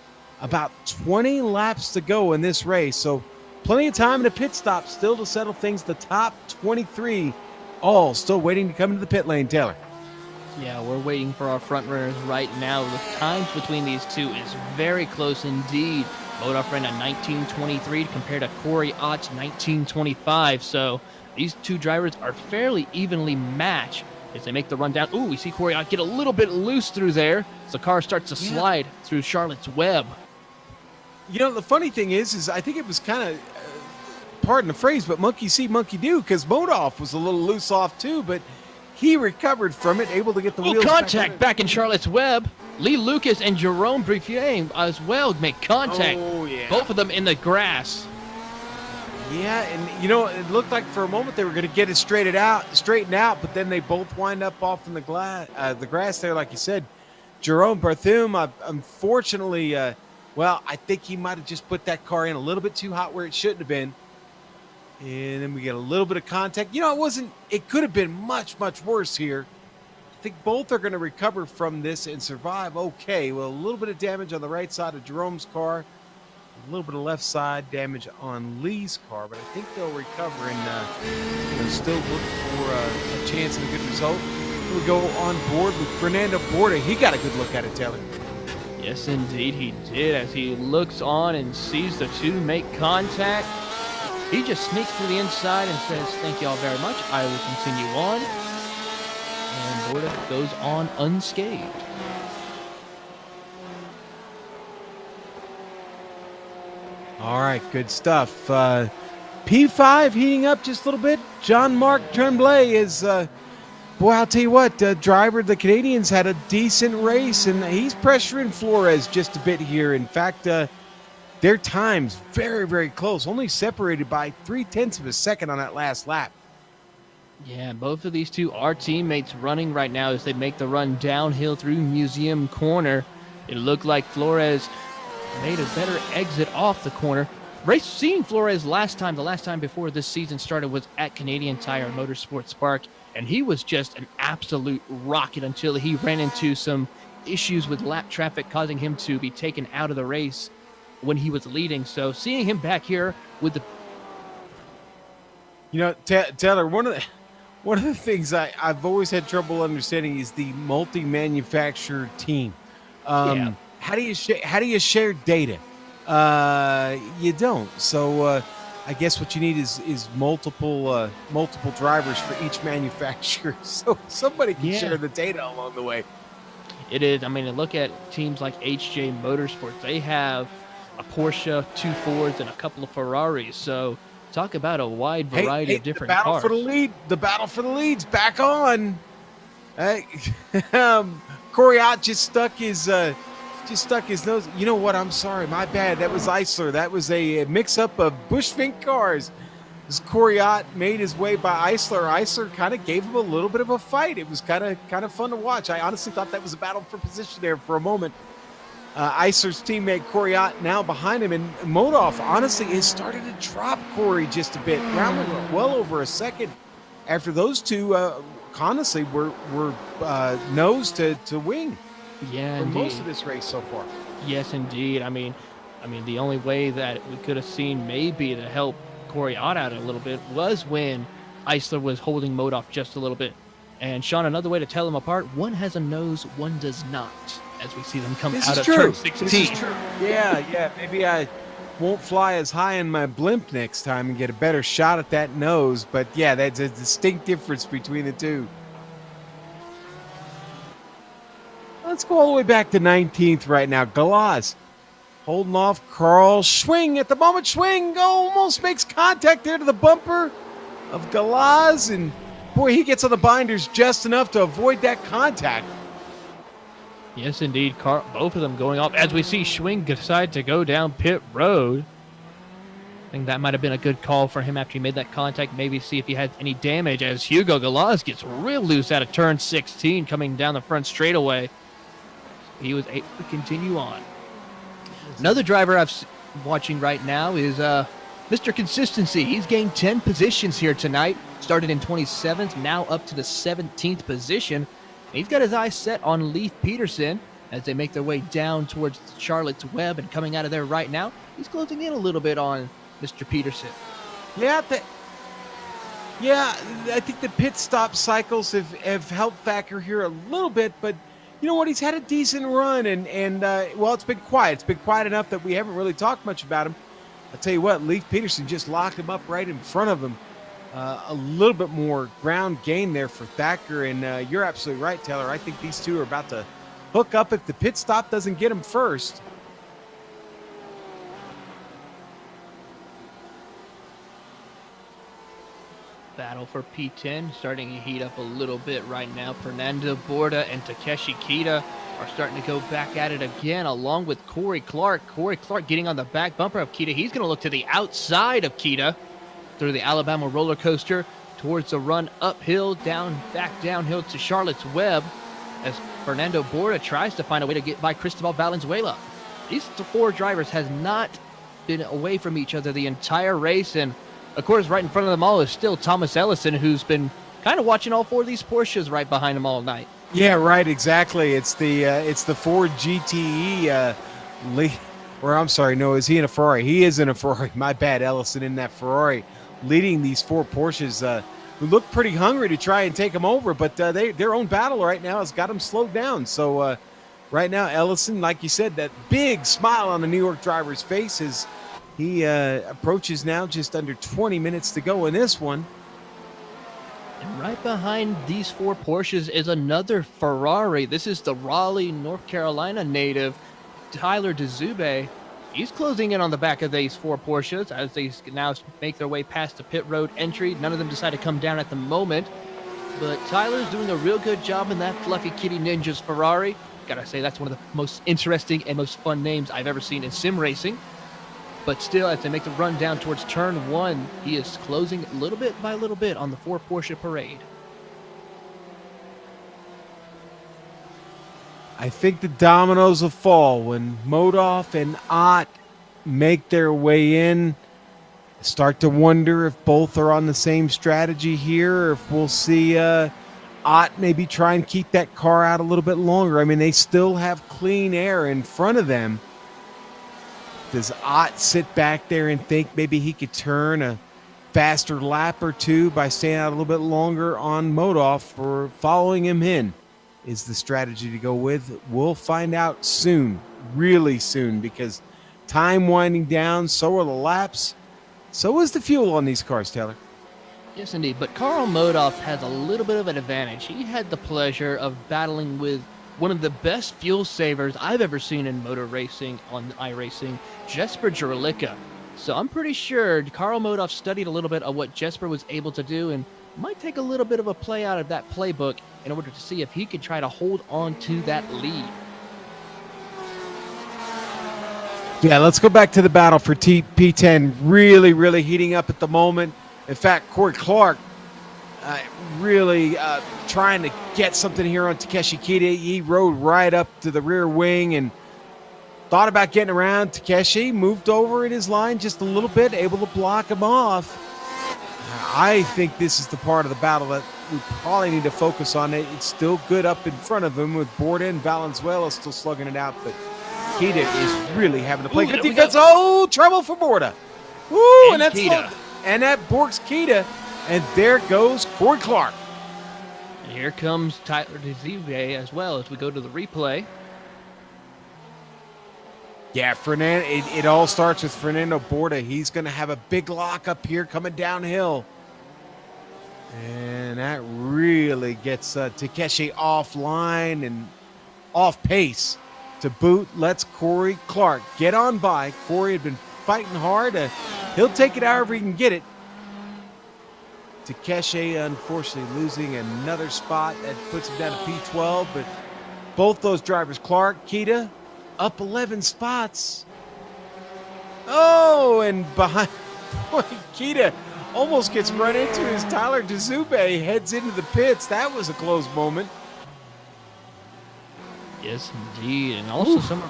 about 20 laps to go in this race, so plenty of time in a pit stop still to settle things. The top 23 all still waiting to come into the pit lane, Taylor. Yeah, we're waiting for our front runners right now. The times between these two is very close indeed. Modoff ran a 19:23 compared to Corey Ott's 19:25. So these two drivers are fairly evenly matched as they make the run down. Ooh, we see Corey Ott get a little bit loose through there as the car starts to slide through Charlotte's Web. You know, the funny thing is I think it was kind of, pardon the phrase, but monkey see, monkey do, because Modoff was a little loose off too, but he recovered from it, able to get the wheels contact back in Charlotte's Web. Lee Lucas and Jerome Briffier as well make contact. Oh, yeah. Both of them in the grass. Yeah, and you know, it looked like for a moment they were going to get it straightened out, but then they both wind up off in the grass there, like you said. Jerome Barthum, unfortunately, well, I think he might have just put that car in a little bit too hot where it shouldn't have been. And then we get a little bit of contact. You know, it could have been much, much worse here. I think both are going to recover from this and survive okay. Well, a little bit of damage on the right side of Jerome's car, a little bit of left side damage on Lee's car, but I think they'll recover and still look for a chance and a good result. We'll go on board with Fernando Borda. He got a good look at it, Taylor. Yes, indeed, he did. As he looks on and sees the two make contact, he just sneaks through the inside and says, "Thank you all very much. I will continue on." And Borda goes on unscathed. All right, good stuff. P5 heating up just a little bit. Jean-Marc Tremblay is, boy, I'll tell you what, driver of the Canadians had a decent race, and he's pressuring Flores just a bit here. In fact, their time's very, very close, only separated by 0.3 of a second on that last lap. Yeah, both of these two are teammates running right now as they make the run downhill through Museum Corner. It looked like Flores made a better exit off the corner. seeing Flores the last time before this season started was at Canadian Tire Motorsports Park, and he was just an absolute rocket until he ran into some issues with lap traffic, causing him to be taken out of the race when he was leading. So seeing him back here with the Taylor, one of the things I've always had trouble understanding is the multi-manufacturer team. Yeah. How do you share data? You don't. So I guess what you need is multiple drivers for each manufacturer, so somebody can share the data along the way. It is. I mean, look at teams like HJ Motorsports. They have a Porsche, 2 Fords, and a couple of Ferraris. So talk about a wide variety of different cars. The battle for the lead's back on. Hey, Corey just stuck his nose. You know what? I'm sorry. My bad. That was Eisler. That was a mix-up of Bushvink cars. As Corey made his way by Eisler kind of gave him a little bit of a fight. It was kind of fun to watch. I honestly thought that was a battle for position there for a moment. Eisler's teammate Corey now behind him, and Modoff honestly has started to drop Corey just a bit, rounding well over a second after those two honestly were nose to wing. Yeah, for indeed. most of this race so far. Yes, indeed. I mean, the only way that we could have seen maybe to help Corey out a little bit was when Eisler was holding Modoff just a little bit. And Sean, another way to tell them apart: one has a nose, one does not. As we see them come out of turn 16. This is true. Yeah. Maybe I won't fly as high in my blimp next time and get a better shot at that nose. But yeah, that's a distinct difference between the two. Let's go all the way back to 19th right now. Galaz holding off Carl Schwing at the moment. Schwing almost makes contact there to the bumper of Galaz, and boy, he gets on the binders just enough to avoid that contact. Yes, indeed. Both of them going off as we see Schwing decide to go down pit road. I think that might have been a good call for him after he made that contact. Maybe see if he had any damage as Hugo Galaz gets real loose out of turn 16 coming down the front straightaway. He was able to continue on. Another driver I'm watching right now is Mr. Consistency. He's gained 10 positions here tonight. Started in 27th, now up to the 17th position. He's got his eyes set on Leif Peterson as they make their way down towards Charlotte's Web, and coming out of there right now, he's closing in a little bit on Mr. Peterson. Yeah, I think the pit stop cycles have helped Thacker here a little bit, but you know what? He's had a decent run, and well, it's been quiet. It's been quiet enough that we haven't really talked much about him. I'll tell you what, Leif Peterson just locked him up right in front of him. A little bit more ground gain there for Thacker, and you're absolutely right, Taylor. I think these two are about to hook up if the pit stop doesn't get him first. Battle for P10 starting to heat up a little bit right now. Fernando Borda and Takeshi Kita are starting to go back at it again, along with Corey Clark. Corey Clark getting on the back bumper of Kita. He's going to look to the outside of Kita through the Alabama roller coaster towards the run uphill, back downhill to Charlotte's Web as Fernando Borda tries to find a way to get by Cristobal Valenzuela. These four drivers has not been away from each other the entire race, and of course right in front of them all is still Thomas Ellison, who's been kind of watching all four of these Porsches right behind him all night. Yeah, right, exactly. It's the Ford GTE or I'm sorry, no, is he in a Ferrari? He is in a Ferrari. My bad, Ellison in that Ferrari, leading these four Porsches who look pretty hungry to try and take them over, but their own battle right now has got them slowed down. So right now, Ellison, like you said, that big smile on the New York driver's face as he approaches now just under 20 minutes to go in this one. And right behind these four Porsches is another Ferrari. This is the Raleigh, North Carolina native, Tyler DeZube. He's closing in on the back of these four Porsches as they now make their way past the pit road entry. None of them decide to come down at the moment, but Tyler's doing a real good job in that Fluffy Kitty Ninjas Ferrari. Gotta say, that's one of the most interesting and most fun names I've ever seen in sim racing. But still, as they make the run down towards turn one, he is closing little bit by little bit on the four Porsche parade. I think the dominoes will fall when Modoff and Ott make their way in. Start to wonder if both are on the same strategy here, or if we'll see Ott maybe try and keep that car out a little bit longer. I mean, they still have clean air in front of them. Does Ott sit back there and think maybe he could turn a faster lap or two by staying out a little bit longer on Modoff or following him in? Is the strategy to go with? We'll find out soon, really soon, because time winding down, so are the laps, so is the fuel on these cars, Taylor. Yes, indeed. But Carl Modoff has a little bit of an advantage. He had the pleasure of battling with one of the best fuel savers I've ever seen in motor racing on iRacing, Jesper Jurlicka. So I'm pretty sure Carl Modoff studied a little bit of what Jesper was able to do and might take a little bit of a play out of that playbook in order to see if he could try to hold on to that lead. Yeah, let's go back to the battle for P10. Really, really heating up at the moment. In fact, Corey Clark really trying to get something here on Takeshi Kita. He rode right up to the rear wing and thought about getting around Takeshi. Moved over in his line just a little bit, able to block him off. I think this is the part of the battle that we probably need to focus on. It's still good up in front of him with Broaden and Valenzuela still slugging it out, but Kita is really having to play good defense. Oh, trouble for Borda. Woo, and that's Kita. And that borks Kita, and there goes Corey Clark. And here comes Tyler DeZive as well as we go to the replay. Yeah, Fernando. It all starts with Fernando Borda. He's going to have a big lock up here coming downhill. And that really gets Takeshi offline and off pace. To boot, lets Corey Clark get on by. Corey had been fighting hard. He'll take it however he can get it. Takeshi, unfortunately, losing another spot. That puts him down to P12. But both those drivers, Clark, Kita, up 11 spots. Oh, and behind, boy, Kita almost gets run into as Tyler DeZube heads into the pits. That was a close moment. Yes, indeed. And also some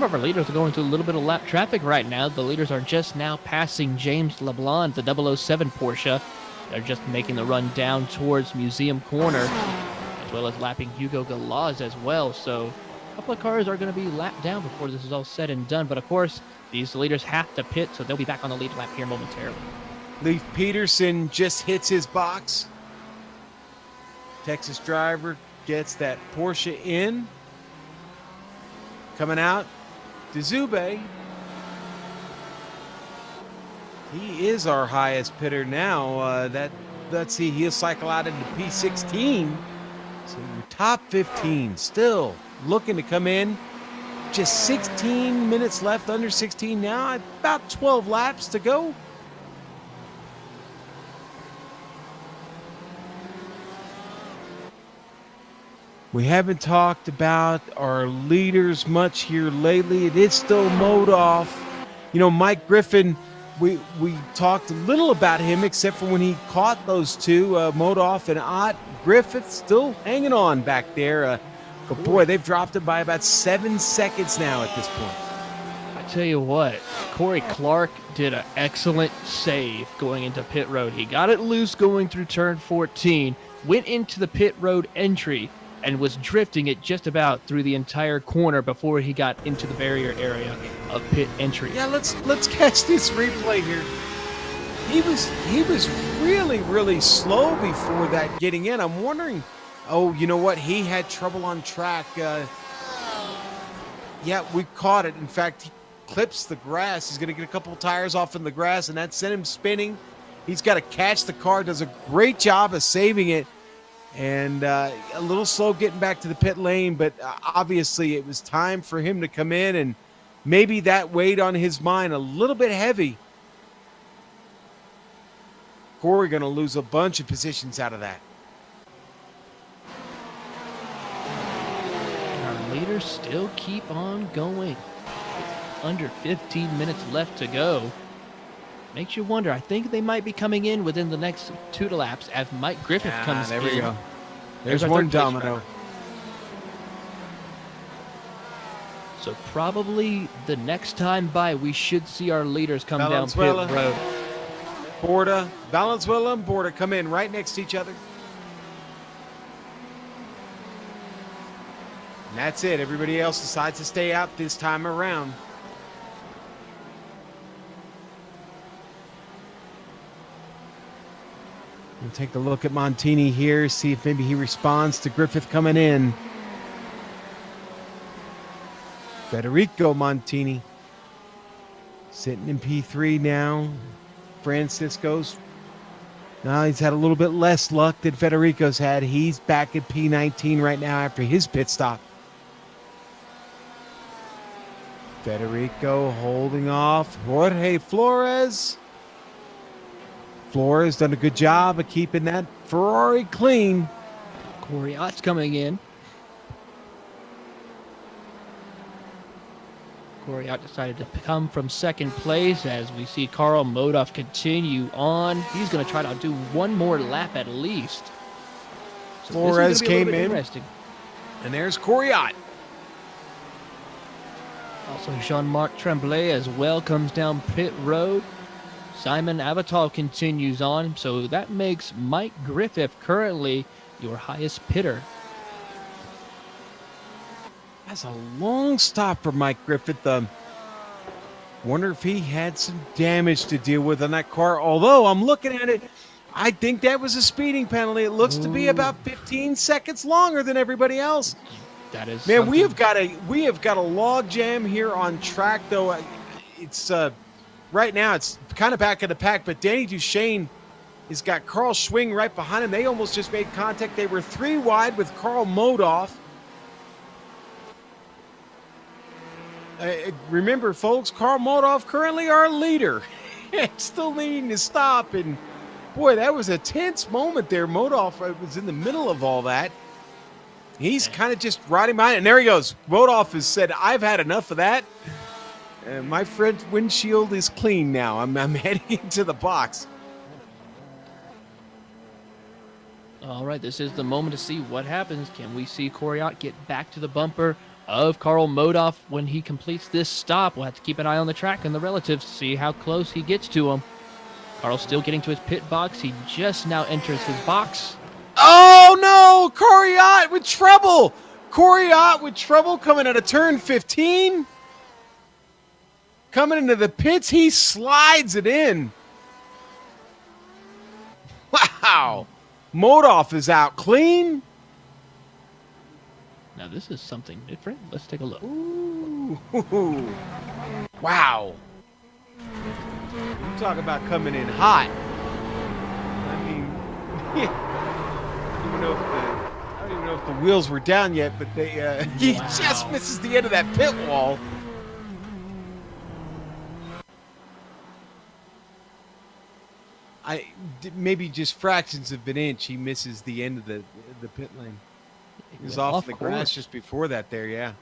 of our leaders are going through a little bit of lap traffic right now. The leaders are just now passing James LeBlanc, the 007 Porsche. They're just making the run down towards Museum Corner, as well as lapping Hugo Galaz as well. So a couple of cars are going to be lapped down before this is all said and done. But of course, these leaders have to pit, so they'll be back on the lead lap here momentarily. Leif Peterson just hits his box. Texas driver gets that Porsche in. Coming out, DeZube. He is our highest pitter now. Let's see, he'll cycle out into P16. So your top 15 still looking to come in. Just 16 minutes left, under 16 now. About 12 laps to go. We haven't talked about our leaders much here lately. It is still Modoff. You know, Mike Griffin, we talked a little about him, except for when he caught those two, Modoff and Ott. Griffith still hanging on back there. But boy, they've dropped it by about 7 seconds now at this point. I tell you what, Corey Clark did an excellent save going into pit road. He got it loose going through turn 14, went into the pit road entry, and was drifting it just about through the entire corner before he got into the barrier area of pit entry. Yeah, let's catch this replay here. He was really, really slow before that getting in. I'm wondering, oh, you know what? He had trouble on track. Yeah, we caught it. In fact, he clips the grass. He's going to get a couple of tires off in the grass, and that sent him spinning. He's got to catch the car. Does a great job of saving it. And a little slow getting back to the pit lane, but obviously it was time for him to come in, and maybe that weighed on his mind a little bit heavy. Corey going to lose a bunch of positions out of that. Our leaders still keep on going. Under 15 minutes left to go. Makes you wonder. I think they might be coming in within the next 2 laps as Mike Griffith comes in. There we go. There's our one third place domino. driver. So probably the next time by, we should see our leaders come down pit Valenzuela. road. Valenzuela and Borda come in right next to each other. And that's it. Everybody else decides to stay out this time around. We'll take a look at Montini here, see if maybe he responds to Griffith coming in. Federico Montini sitting in P3 now. Francisco's, now he's had a little bit less luck than Federico's had. He's back at P19 right now after his pit stop. Federico holding off Jorge Flores. Flores done a good job of keeping that Ferrari clean. Corey Ott's coming in. Corey Ott decided to come from second place as we see Karl Modov continue on. He's going to try to do one more lap at least. So Flores this is gonna be a came little bit in. interesting. And there's Corey Ott. Also, Jean-Marc Tremblay as well comes down pit road. Simon Avital continues on, so that makes Mike Griffith currently your highest pitter. That's a long stop for Mike Griffith. Wonder if he had some damage to deal with on that car. Although I'm looking at it, I think that was a speeding penalty. It looks to be about 15 seconds longer than everybody else. That is Man, we something- have got a log jam here on track, though. It's right now it's kind of back of the pack, but Danny Duchesne has got Carl Schwing right behind him. They almost just made contact. They were 3 wide with Karl Modov. Remember, folks, Karl Modov currently our leader. Still needing to stop, and boy, that was a tense moment there. Modov was in the middle of all that. He's kind of just riding behind, and there he goes. Modov has said, "I've had enough of that. My friend's windshield is clean now. I'm heading into the box." All right, this is the moment to see what happens. Can we see Corey Ott get back to the bumper of Karl Modov when he completes this stop? We'll have to keep an eye on the track and the relatives to see how close he gets to him. Karl's still getting to his pit box. He just now enters his box. Oh no, Corey Ott with trouble. Corey Ott with trouble coming out of turn 15. Coming into the pits, he slides it in. Wow. Modov is out clean. Now this is something different. Let's take a look. Ooh. Wow. You talk about coming in hot. I mean, I don't even know if the wheels were down yet, but they he just misses the end of that pit wall. Maybe just fractions of an inch. He misses the end of the pit lane. He was off the grass just before that. There, yeah.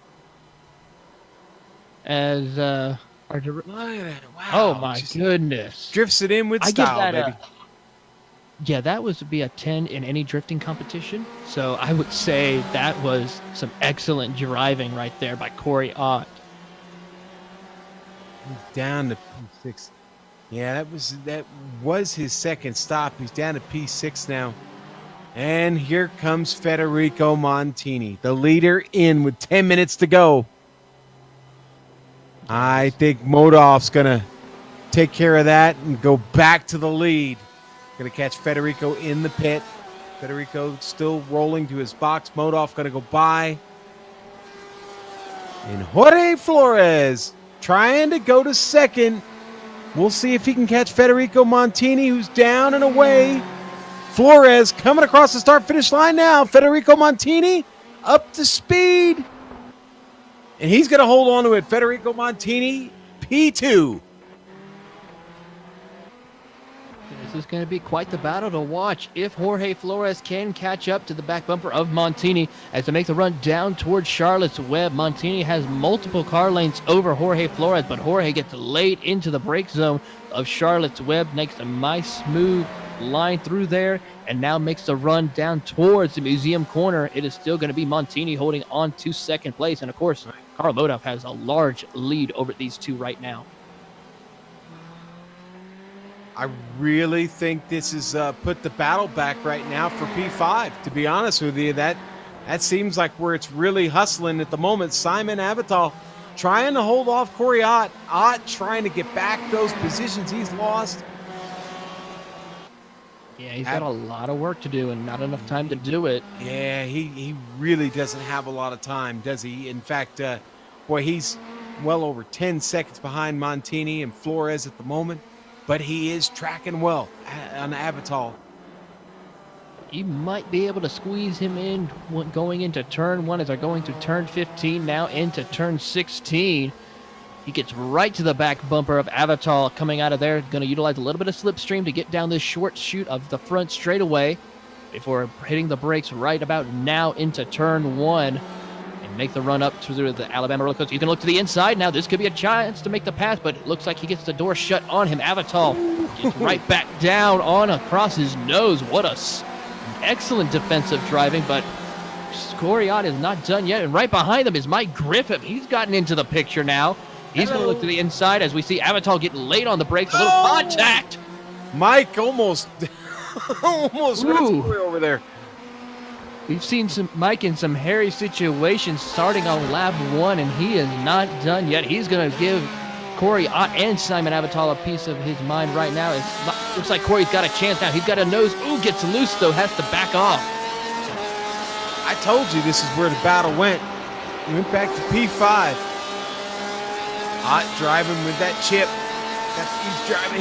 As Look at that. Wow. oh my Just goodness! drifts it in with I give style, that baby. yeah, that would be a 10 in any drifting competition. So I would say that was some excellent driving right there by Corey Ott. He's down to P6. Yeah, that was his second stop. He's down to P6 now. And here comes Federico Montini, the leader in with 10 minutes to go. I think Modov's going to take care of that and go back to the lead. Going to catch Federico in the pit. Federico still rolling to his box. Modov going to go by. And Jorge Flores trying to go to second. We'll see if he can catch Federico Montini, who's down and away. Flores coming across the start-finish line now. Federico Montini up to speed. And he's going to hold on to it. Federico Montini, P2. This is going to be quite the battle to watch if Jorge Flores can catch up to the back bumper of Montini as they make the run down towards Charlotte's Web. Montini has multiple car lanes over Jorge Flores, but Jorge gets late into the brake zone of Charlotte's Web. Makes a nice smooth line through there and now makes the run down towards the museum corner. It is still going to be Montini holding on to second place. And, of course, Karl Modov has a large lead over these two right now. I really think this is put the battle back right now for P5, to be honest with you. That seems like where it's really hustling at the moment. Simon Avital trying to hold off Corey Ott. Ott trying to get back those positions he's lost. Yeah, he's got a lot of work to do and not enough time to do it. Yeah, he really doesn't have a lot of time, does he? In fact, boy, he's well over 10 seconds behind Montini and Flores at the moment, but he is tracking well on Avital. He might be able to squeeze him in going into turn 1 as they're going to turn 15 now into turn 16. He gets right to the back bumper of Avital coming out of there. Going to utilize a little bit of slipstream to get down this short chute of the front straightaway before hitting the brakes right about now into turn 1 and make the run up through the Alabama roller coaster. He's going to look to the inside now. This could be a chance to make the pass, but it looks like he gets the door shut on him. Avital gets right back down on across his nose. What a excellent defensive driving, but Corey Ott is not done yet. And right behind them is Mike Griffith. He's gotten into the picture now. He's going to look to the inside as we see Avital getting late on the brakes. A little contact. Mike almost went over there. We've seen Mike in some hairy situations starting on lap 1, and he is not done yet. He's going to give Corey Ott and Simon Avital a piece of his mind right now. It looks like Corey's got a chance now. He's got a nose. Ooh, gets loose, though. Has to back off. I told you this is where the battle went. We went back to P5. Ott driving with that chip.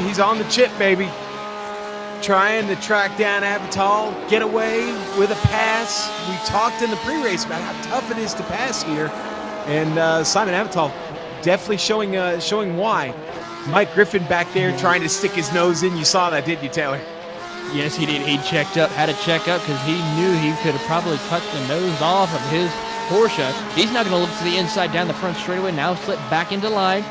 He's on the chip, baby. Trying to track down Avital, get away with a pass. We talked in the pre-race about how tough it is to pass here. And Simon Avital definitely showing why. Mike Griffin back there trying to stick his nose in. You saw that, didn't you, Taylor? Yes, he did. He had to check up because he knew he could have probably cut the nose off of his Porsche. He's now going to look to the inside down the front straightaway. Now slip back into line.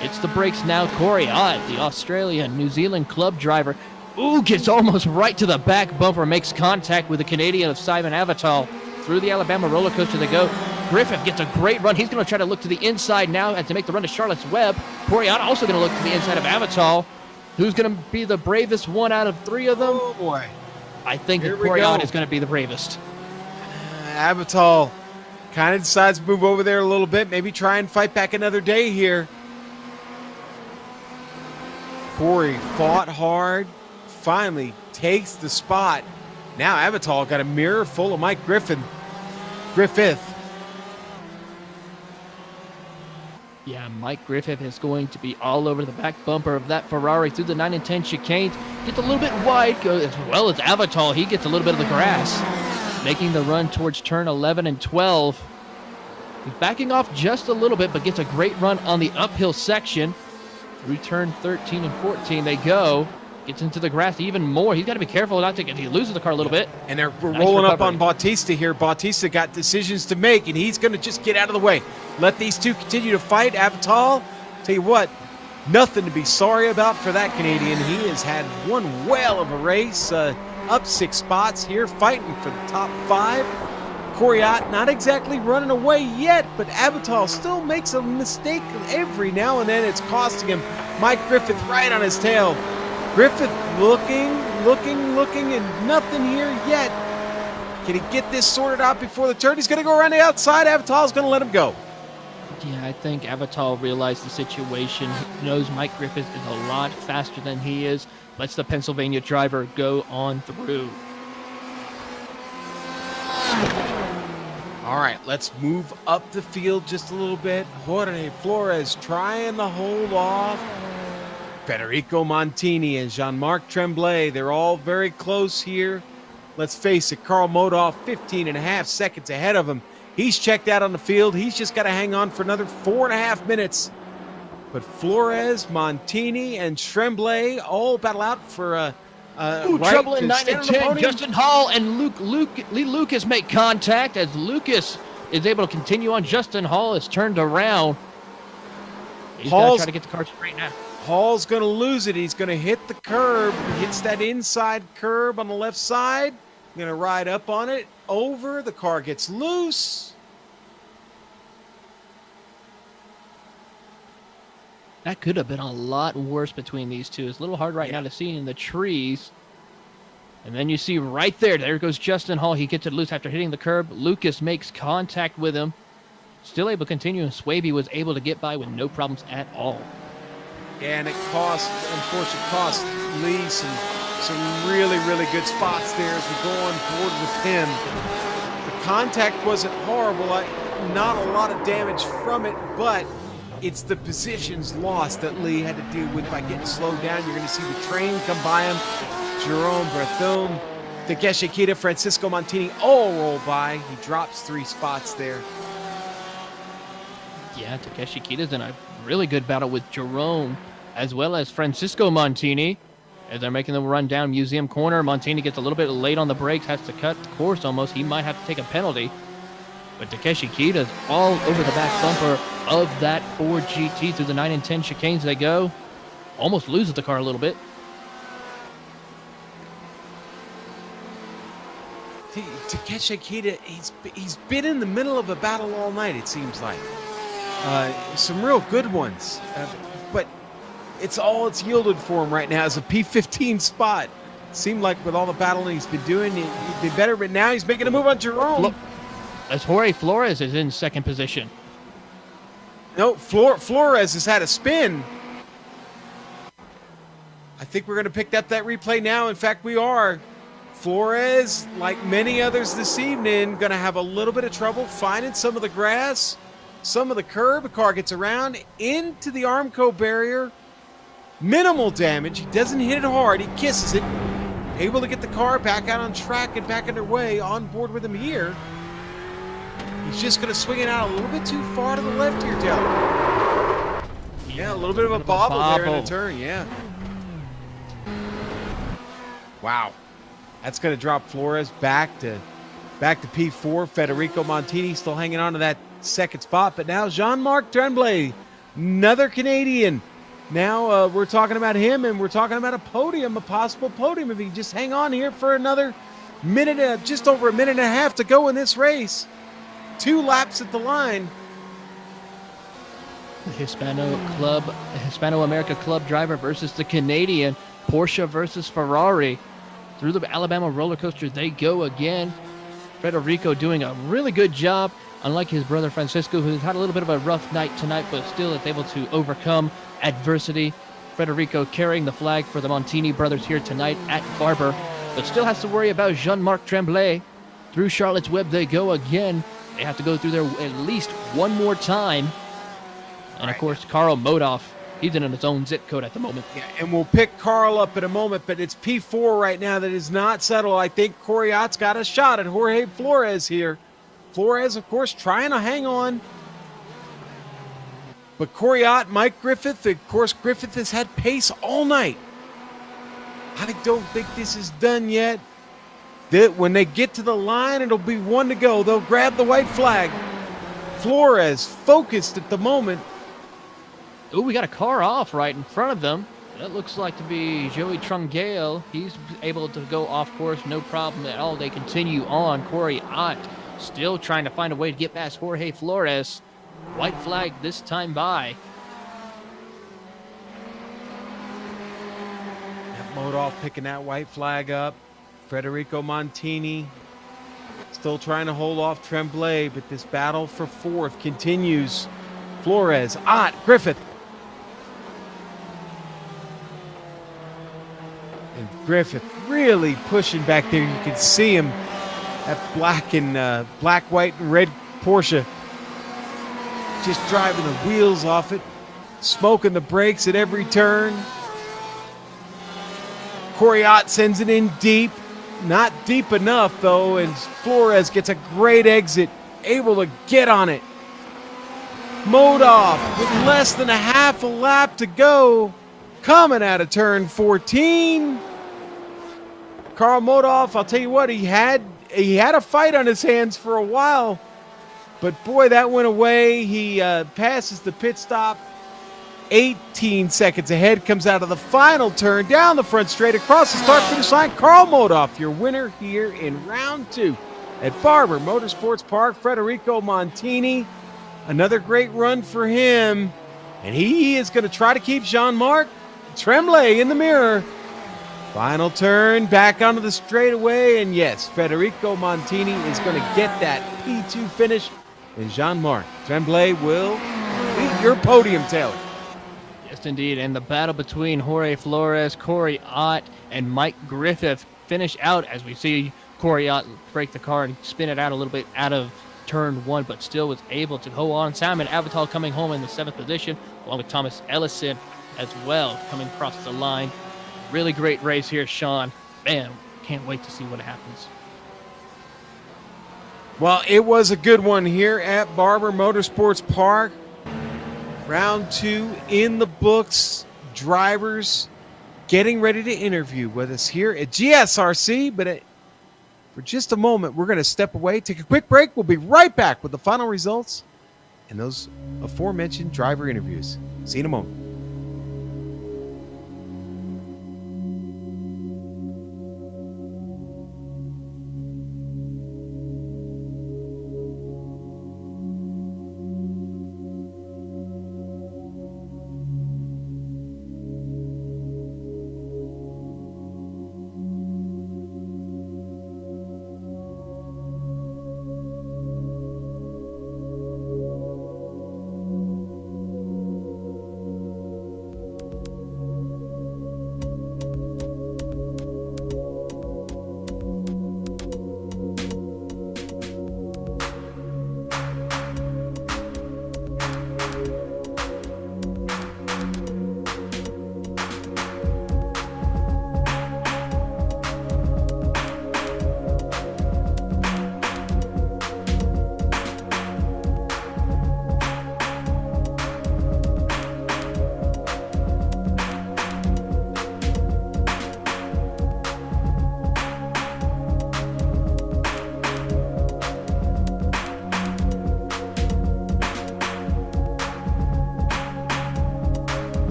It's the brakes now. Corey Ott, the Australian New Zealand club driver. Ooh, gets almost right to the back bumper. Makes contact with the Canadian of Simon Avital. Through the Alabama roller coaster they go. Griffith gets a great run. He's going to try to look to the inside now and to make the run to Charlotte's Web. Corey Ott also going to look to the inside of Avital. Who's going to be the bravest one out of 3 of them? Oh, boy. I think that Corey Ott is going to be the bravest. Avital kind of decides to move over there a little bit, maybe try and fight back another day here. Corey fought hard, finally takes the spot. Now Avital got a mirror full of Mike Griffith. Yeah, Mike Griffith is going to be all over the back bumper of that Ferrari through the 9 and 10 chicanes. Gets a little bit wide, as well as Avital. He gets a little bit of the grass, making the run towards turn 11 and 12. He's backing off just a little bit, but gets a great run on the uphill section. Through turn 13 and 14 they go. Gets into the grass even more. He's got to be careful not to get, he loses the car a little bit. And we're rolling up on Bautista here. Bautista got decisions to make, and he's going to just get out of the way. Let these two continue to fight. Avital, tell you what, nothing to be sorry about for that Canadian. He has had one whale of a race, up 6 spots here, fighting for the top 5. Corey Ott not exactly running away yet, but Avital still makes a mistake every now and then. It's costing him. Mike Griffith right on his tail. Griffith looking, and nothing here yet. Can he get this sorted out before the turn? He's going to go around the outside. Avital's going to let him go. Yeah, I think Avital realized the situation. He knows Mike Griffith is a lot faster than he is. Lets the Pennsylvania driver go on through. All right, let's move up the field just a little bit. Jorge Flores trying to hold off Federico Montini and Jean-Marc Tremblay. They're all very close here. Let's face it, Karl Modov 15.5 seconds ahead of him. He's checked out on the field. He's just got to hang on for another 4.5 minutes. But Flores, Montini, and Tremblay all battle out for trouble in 9 and 10. Justin Hall and Lee Lucas make contact as Lucas is able to continue on. Justin Hall is turned around. He's going to try to get the car straight now. Paul's going to lose it. He's going to hit the curb. He hits that inside curb on the left side. Going to ride up on it. Over. The car gets loose. That could have been a lot worse between these two. It's a little hard right now to see in the trees. And then you see right there goes Justin Hall. He gets it loose after hitting the curb. Lucas makes contact with him. Still able to continue, and Swaby was able to get by with no problems at all. Yeah, and it unfortunately cost Lee some really, really good spots there as we go on board with him. The contact wasn't horrible. Not a lot of damage from it, but it's the positions lost that Lee had to deal with by getting slowed down. You're going to see the train come by him. Jerome Berthune, Takeshi Kita, Francisco Montini all roll by. He drops 3 spots there. Yeah, Takeshi Kita's in a really good battle with Jerome, as well as Francisco Montini. As they're making them run down Museum Corner, Montini gets a little bit late on the brakes, has to cut the course almost. He might have to take a penalty. But Takeshi Kita's all over the back bumper of that Ford GT through the 9 and 10 chicanes they go. Almost loses the car a little bit. Takeshi Kita, he's been in the middle of a battle all night, it seems like. Some real good ones. But it's yielded for him right now is a P15 spot. Seemed like with all the battling he's been doing, he'd be better, but now he's making a move on Jerome. As Jorge Flores is in second position. No, Flores has had a spin. I think we're going to pick up that replay now. In fact, we are. Flores, like many others this evening, going to have a little bit of trouble finding some of the grass, some of the curb. The car gets around into the Armco barrier. Minimal damage. He doesn't hit it hard. He kisses it. Able to get the car back out on track and back underway. On board with him here. He's just going to swing it out a little bit too far to the left here, Dell. Yeah, a little bit of a bobble there in a turn, yeah. Wow. That's going to drop Flores back to P4. Federico Montini still hanging on to that second spot. But now Jean-Marc Tremblay, another Canadian. Now we're talking about him, and we're talking about a podium, a possible podium. If he can just hang on here for another minute, just over a minute and a half to go in this race. 2 laps at the line. The Hispano-America Club driver versus the Canadian. Porsche versus Ferrari. Through the Alabama roller coaster they go again. Federico doing a really good job, unlike his brother Francisco, who's had a little bit of a rough night tonight, but still is able to overcome adversity. Federico carrying the flag for the Montini brothers here tonight at Barber, but still has to worry about Jean-Marc Tremblay. Through Charlotte's Web they go again. They have to go through there at least one more time. And, of course, Carl Modoff, he's in his own zip code at the moment. Yeah, and we'll pick Carl up in a moment, but it's P4 right now that is not settled. I think Coriott's got a shot at Jorge Flores here. Flores, of course, trying to hang on. But Coriott, Mike Griffith, of course, Griffith has had pace all night. I don't think this is done yet. When they get to the line, it'll be 1 to go. They'll grab the white flag. Flores focused at the moment. Oh, we got a car off right in front of them. That looks like to be Joey Trungale. He's able to go off course, no problem at all. They continue on. Corey Ott still trying to find a way to get past Jorge Flores. White flag this time by. Modoff picking that white flag up. Federico Montini still trying to hold off Tremblay, but this battle for 4th continues. Flores, Ott, Griffith. And Griffith really pushing back there. You can see him. That black, white, and red Porsche. Just driving the wheels off it. Smoking the brakes at every turn. Coriott sends it in deep. Not deep enough, though, as Flores gets a great exit. Able to get on it. Modoff with less than a half a lap to go. Coming out of turn 14. Carl Modoff, I'll tell you what, he had a fight on his hands for a while. But boy, that went away. He passes the pit stop. 18 seconds ahead, comes out of the final turn, down the front straight, across the start-finish line. Carl Modoff, your winner here in round 2 at Barber Motorsports Park. Federico Montini, another great run for him. And he is going to try to keep Jean-Marc Tremblay in the mirror. Final turn, back onto the straightaway, and yes, Federico Montini is going to get that P2 finish, and Jean-Marc Tremblay will beat your podium, Taylor. Yes, indeed, and the battle between Jorge Flores, Corey Ott, and Mike Griffith finish out as we see Corey Ott break the car and spin it out a little bit out of turn 1, but still was able to hold on. Simon Avital coming home in the 7th position, along with Thomas Ellison as well, coming across the line. Really great race here, Sean. Man, can't wait to see what happens. Well, it was a good one here at Barber Motorsports Park. Round 2 in the books. Drivers getting ready to interview with us here at GSRC, but for just a moment, we're going to step away, take a quick break. We'll be right back with the final results and those aforementioned driver interviews. See you in a moment.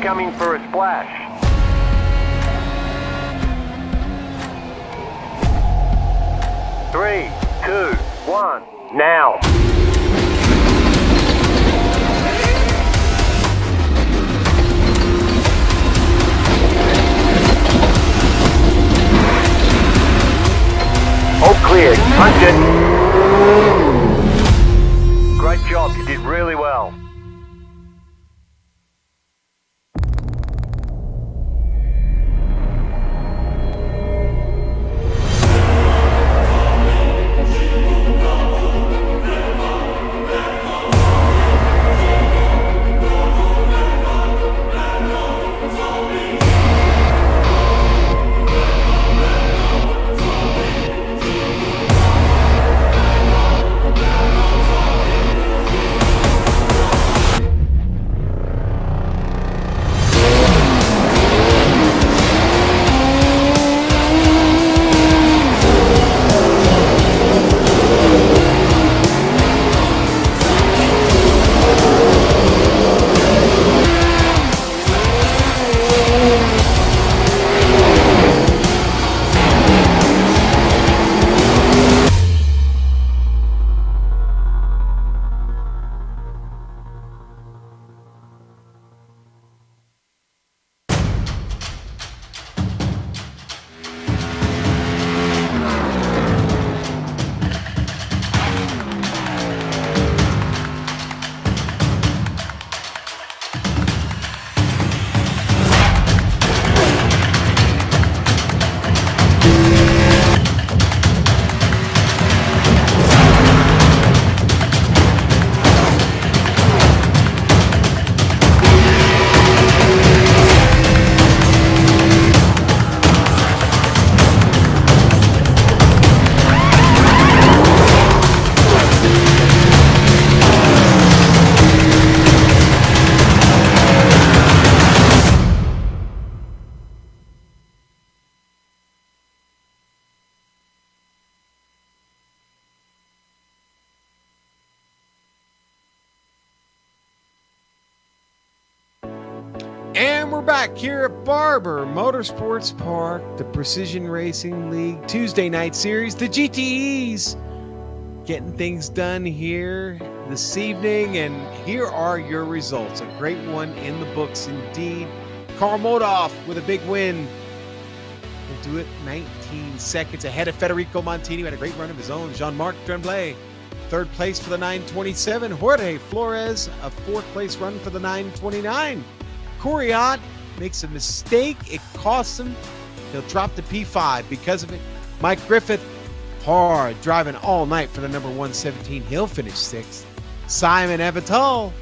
coming for a splash. Three, two, one, now. All clear, punch it. Great job, you did really well. we're back here at Barber Motorsports Park, the Precision Racing League Tuesday night series, the GTEs. Getting things done here this evening, and here are your results. A great one in the books indeed. Karl Modoff with a big win. He'll do it 19 seconds ahead of Federico Montini, who had a great run of his own. Jean-Marc Tremblay, third place for the 927. Jorge Flores, a fourth place run for the 929. Couriot makes a mistake. It costs him. He'll drop to P5 because of it. Mike Griffith, hard driving all night for the number 117. He'll finish sixth. Simon Evital,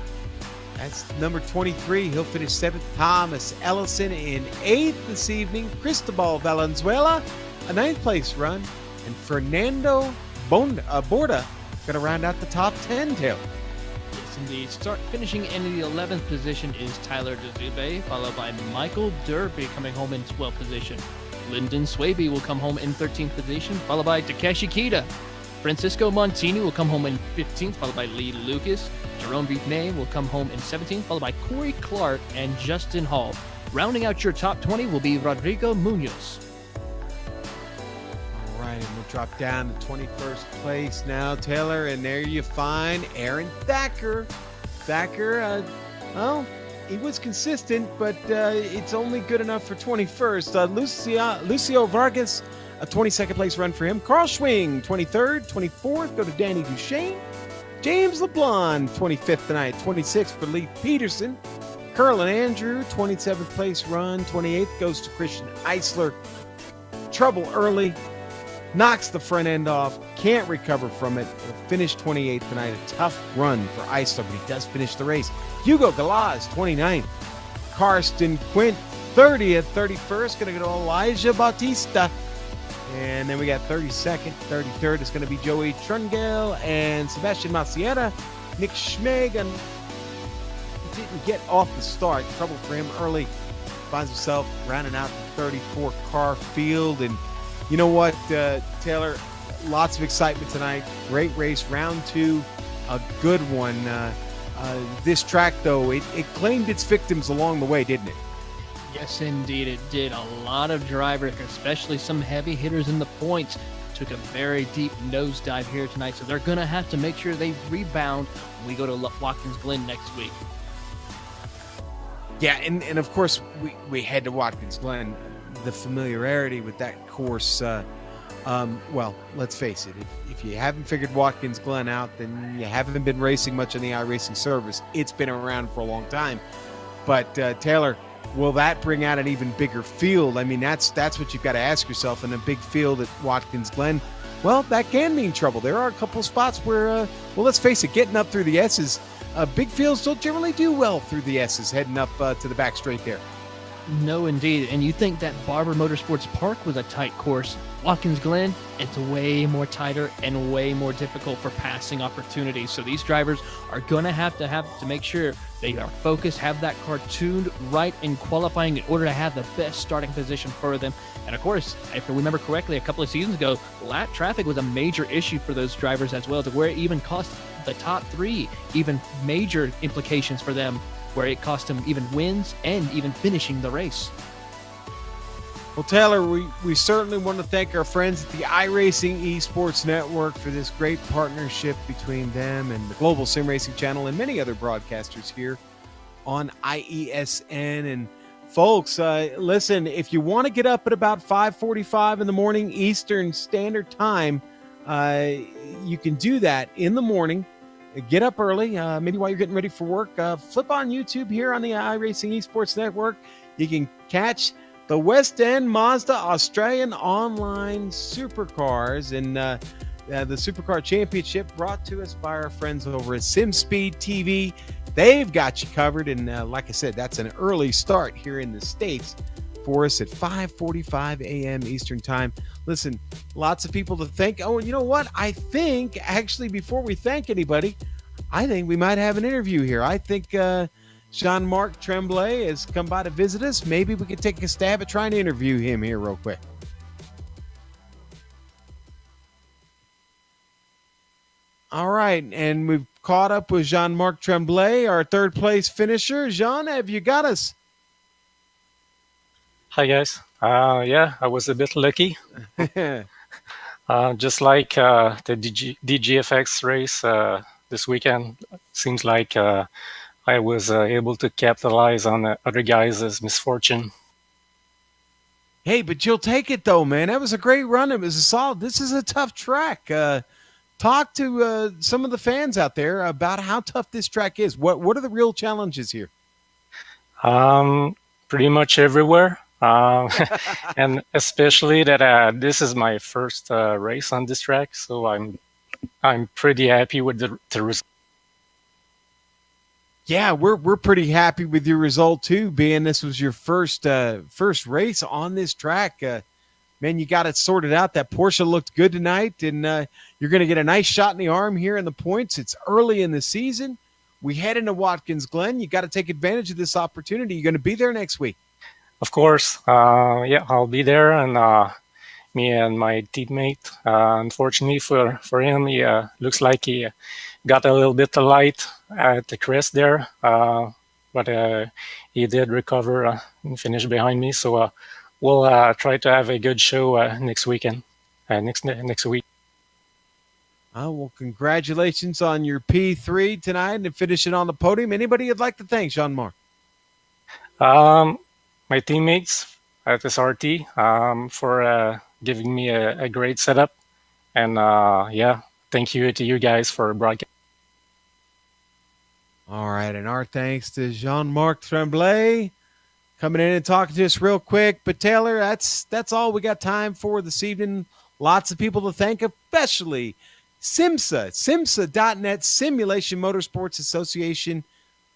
that's number 23. He'll finish seventh. Thomas Ellison in eighth this evening. Cristobal Valenzuela, a ninth place run. And Fernando Borda going to round out the top 10, Taylor. Yes, indeed. Finishing in the 11th position is Tyler DeZube, followed by Michael Derby coming home in 12th position. Lyndon Swaby will come home in 13th position, followed by Takeshi Kita. Francisco Montini will come home in 15th, followed by Lee Lucas. Jerome Butnay will come home in 17th, followed by Corey Clark and Justin Hall. Rounding out your top 20 will be Rodrigo Munoz. All right, and we'll drop down to 21st place now, Taylor, and there you find Aaron Thacker. Thacker, he was consistent, but it's only good enough for 21st. Lucio Vargas, a 22nd place run for him. Carl Schwing, 23rd. 24th, go to Danny Duchesne. James LeBlanc, 25th tonight. 26th for Lee Peterson. Curlin Andrew, 27th place run. 28th goes to Christian Eisler. Trouble early. Knocks the front end off. Can't recover from it. He'll finish 28th tonight. A tough run for Eisler, but he does finish the race. Hugo Galaz, 29th. Karsten Quint, 30th. 31st, going to go to Elijah Bautista. And then we got 32nd. 33rd is going to be Joey Trungale and Sebastian Maciera. Nick Schmegan didn't get off the start. Trouble for him early. Finds himself rounding out the 34-car field. And you know what, Taylor? Lots of excitement tonight. Great race. Round two, a good one. This track, though, it claimed its victims along the way, didn't it? Yes, indeed, it did. A lot of drivers, especially some heavy hitters in the points, took a very deep nosedive here tonight. So they're going to have to make sure they rebound when we go to Watkins Glen next week. Yeah, and of course, we head to Watkins Glen. The familiarity with that course, well, let's face it. If you haven't figured Watkins Glen out, then you haven't been racing much on the iRacing service. It's been around for a long time. But, Taylor, will that bring out an even bigger field? I mean, that's what you've got to ask yourself. In a big field at Watkins Glen, well, that can mean trouble. There are a couple of spots where, well, let's face it, getting up through the S's, big fields don't generally do well through the S's, heading up to the back straight there. No, indeed. And you think that Barber Motorsports Park was a tight course. Watkins Glen, it's way more tighter and way more difficult for passing opportunities. So these drivers are going to have to make sure they are focused, have that car tuned right in qualifying in order to have the best starting position for them. And of course, if I remember correctly, a couple of seasons ago, lap traffic was a major issue for those drivers as well, to where it even cost the top three even major implications for them, where it cost them even wins and even finishing the race. Well, Taylor, we certainly want to thank our friends at the iRacing eSports Network for this great partnership between them and the Global SimRacing Channel and many other broadcasters here on IESN. And folks, listen, if you want to get up at about 5:45 in the morning Eastern Standard Time, you can do that in the morning. Get up early, maybe while you're getting ready for work. Flip on YouTube here on the iRacing eSports Network. You can catch the West End Mazda Australian Online Supercars and the Supercar Championship, brought to us by our friends over at SimSpeed TV. They've got you covered, and like I said, that's an early start here in the States for us at 5:45 a.m. Eastern Time. Listen, lots of people to thank. Oh, and you know what? I think, actually, before we thank anybody, I think we might have an interview here. I think Jean-Marc Tremblay has come by to visit us. Maybe we could take a stab at trying to interview him here real quick. All right, and we've caught up with Jean-Marc Tremblay, our third-place finisher. Jean, have you got us? Hi guys. Yeah, I was a bit lucky. Just like the DGFX race this weekend, seems like I was able to capitalize on other guys' misfortune. Hey, but you'll take it though, man. That was a great run. It was a solid. This is a tough track. Talk to some of the fans out there about how tough this track is. What are the real challenges here? Pretty much everywhere. And especially that this is my first race on this track, so I'm pretty happy with the result. Yeah, we're pretty happy with your result too, being this was your first race on this track. Man, you got it sorted out. That Porsche looked good tonight, and you're going to get a nice shot in the arm here in the points. It's early in the season. We head into Watkins Glen. You got to take advantage of this opportunity. You're going to be there next week. Of course, yeah, I'll be there, and me and my teammate. Unfortunately for him, he looks like he got a little bit of light at the crest there, but he did recover and finish behind me. So we'll try to have a good show next weekend, next week. Well, congratulations on your P3 tonight and finishing on the podium. Anybody you'd like to thank, Jean-Marc? My teammates at SRT for giving me a great setup, and yeah, thank you to you guys for broadcasting. All right, and our thanks to Jean-Marc Tremblay coming in and talking to us real quick. But Taylor, that's all we got time for this evening. Lots of people to thank, especially SIMMSA, SIMMSA.net, Simulation Motorsports Association.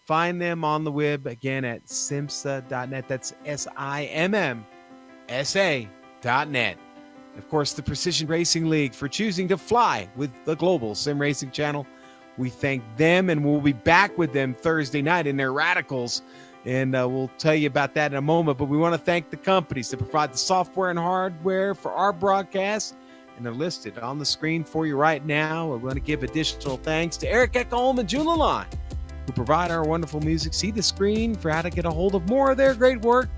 Find them on the web again at SIMMSA.net. That's SIMMSA.net. Of course, the Precision Racing League for choosing to fly with the Global SimRacing Channel. We thank them, and we'll be back with them Thursday night in their Radicals, and we'll tell you about that in a moment. But we want to thank the companies that provide the software and hardware for our broadcast, and they're listed on the screen for you right now. We want to give additional thanks to Eric Ekholm and June Lalonde, who provide our wonderful music. See the screen for how to get a hold of more of their great work.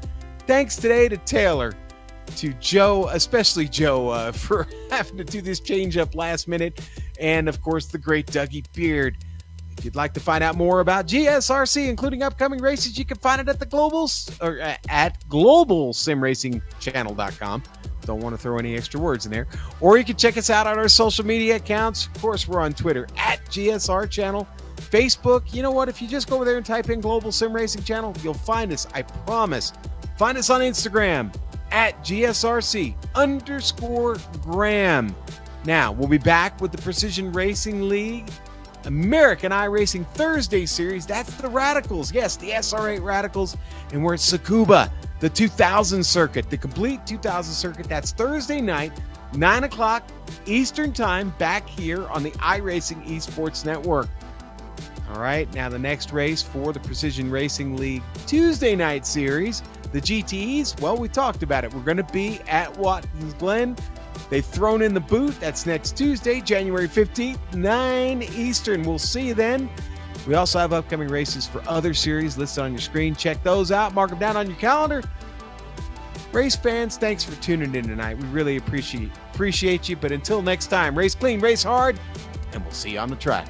Thanks today to Taylor, to Joe, especially Joe, for having to do this change up last minute, and of course the great Dougie Beard. If you'd like to find out more about GSRC, including upcoming races, you can find it at at globalsimracingchannel.com. Don't want to throw any extra words in there. Or you can check us out on our social media accounts. Of course, we're on Twitter at GSR Channel, Facebook. You know what? If you just go over there and type in Global Sim Racing Channel, you'll find us. I promise. Find us on Instagram at GSRC_Graham. Now, we'll be back with the Precision Racing League American iRacing Thursday series. That's the Radicals. Yes, the SR8 Radicals. And we're at Tsukuba, the 2000 circuit, the complete 2000 circuit. That's Thursday night, 9 o'clock Eastern Time, back here on the iRacing eSports Network. All right, now the next race for the Precision Racing League Tuesday night series, the GTEs, well, we talked about it. We're going to be at Watkins Glen. They've thrown in the boot. That's next Tuesday, January 15th, 9 Eastern. We'll see you then. We also have upcoming races for other series listed on your screen. Check those out. Mark them down on your calendar. Race fans, thanks for tuning in tonight. We really appreciate you. But until next time, race clean, race hard, and we'll see you on the track.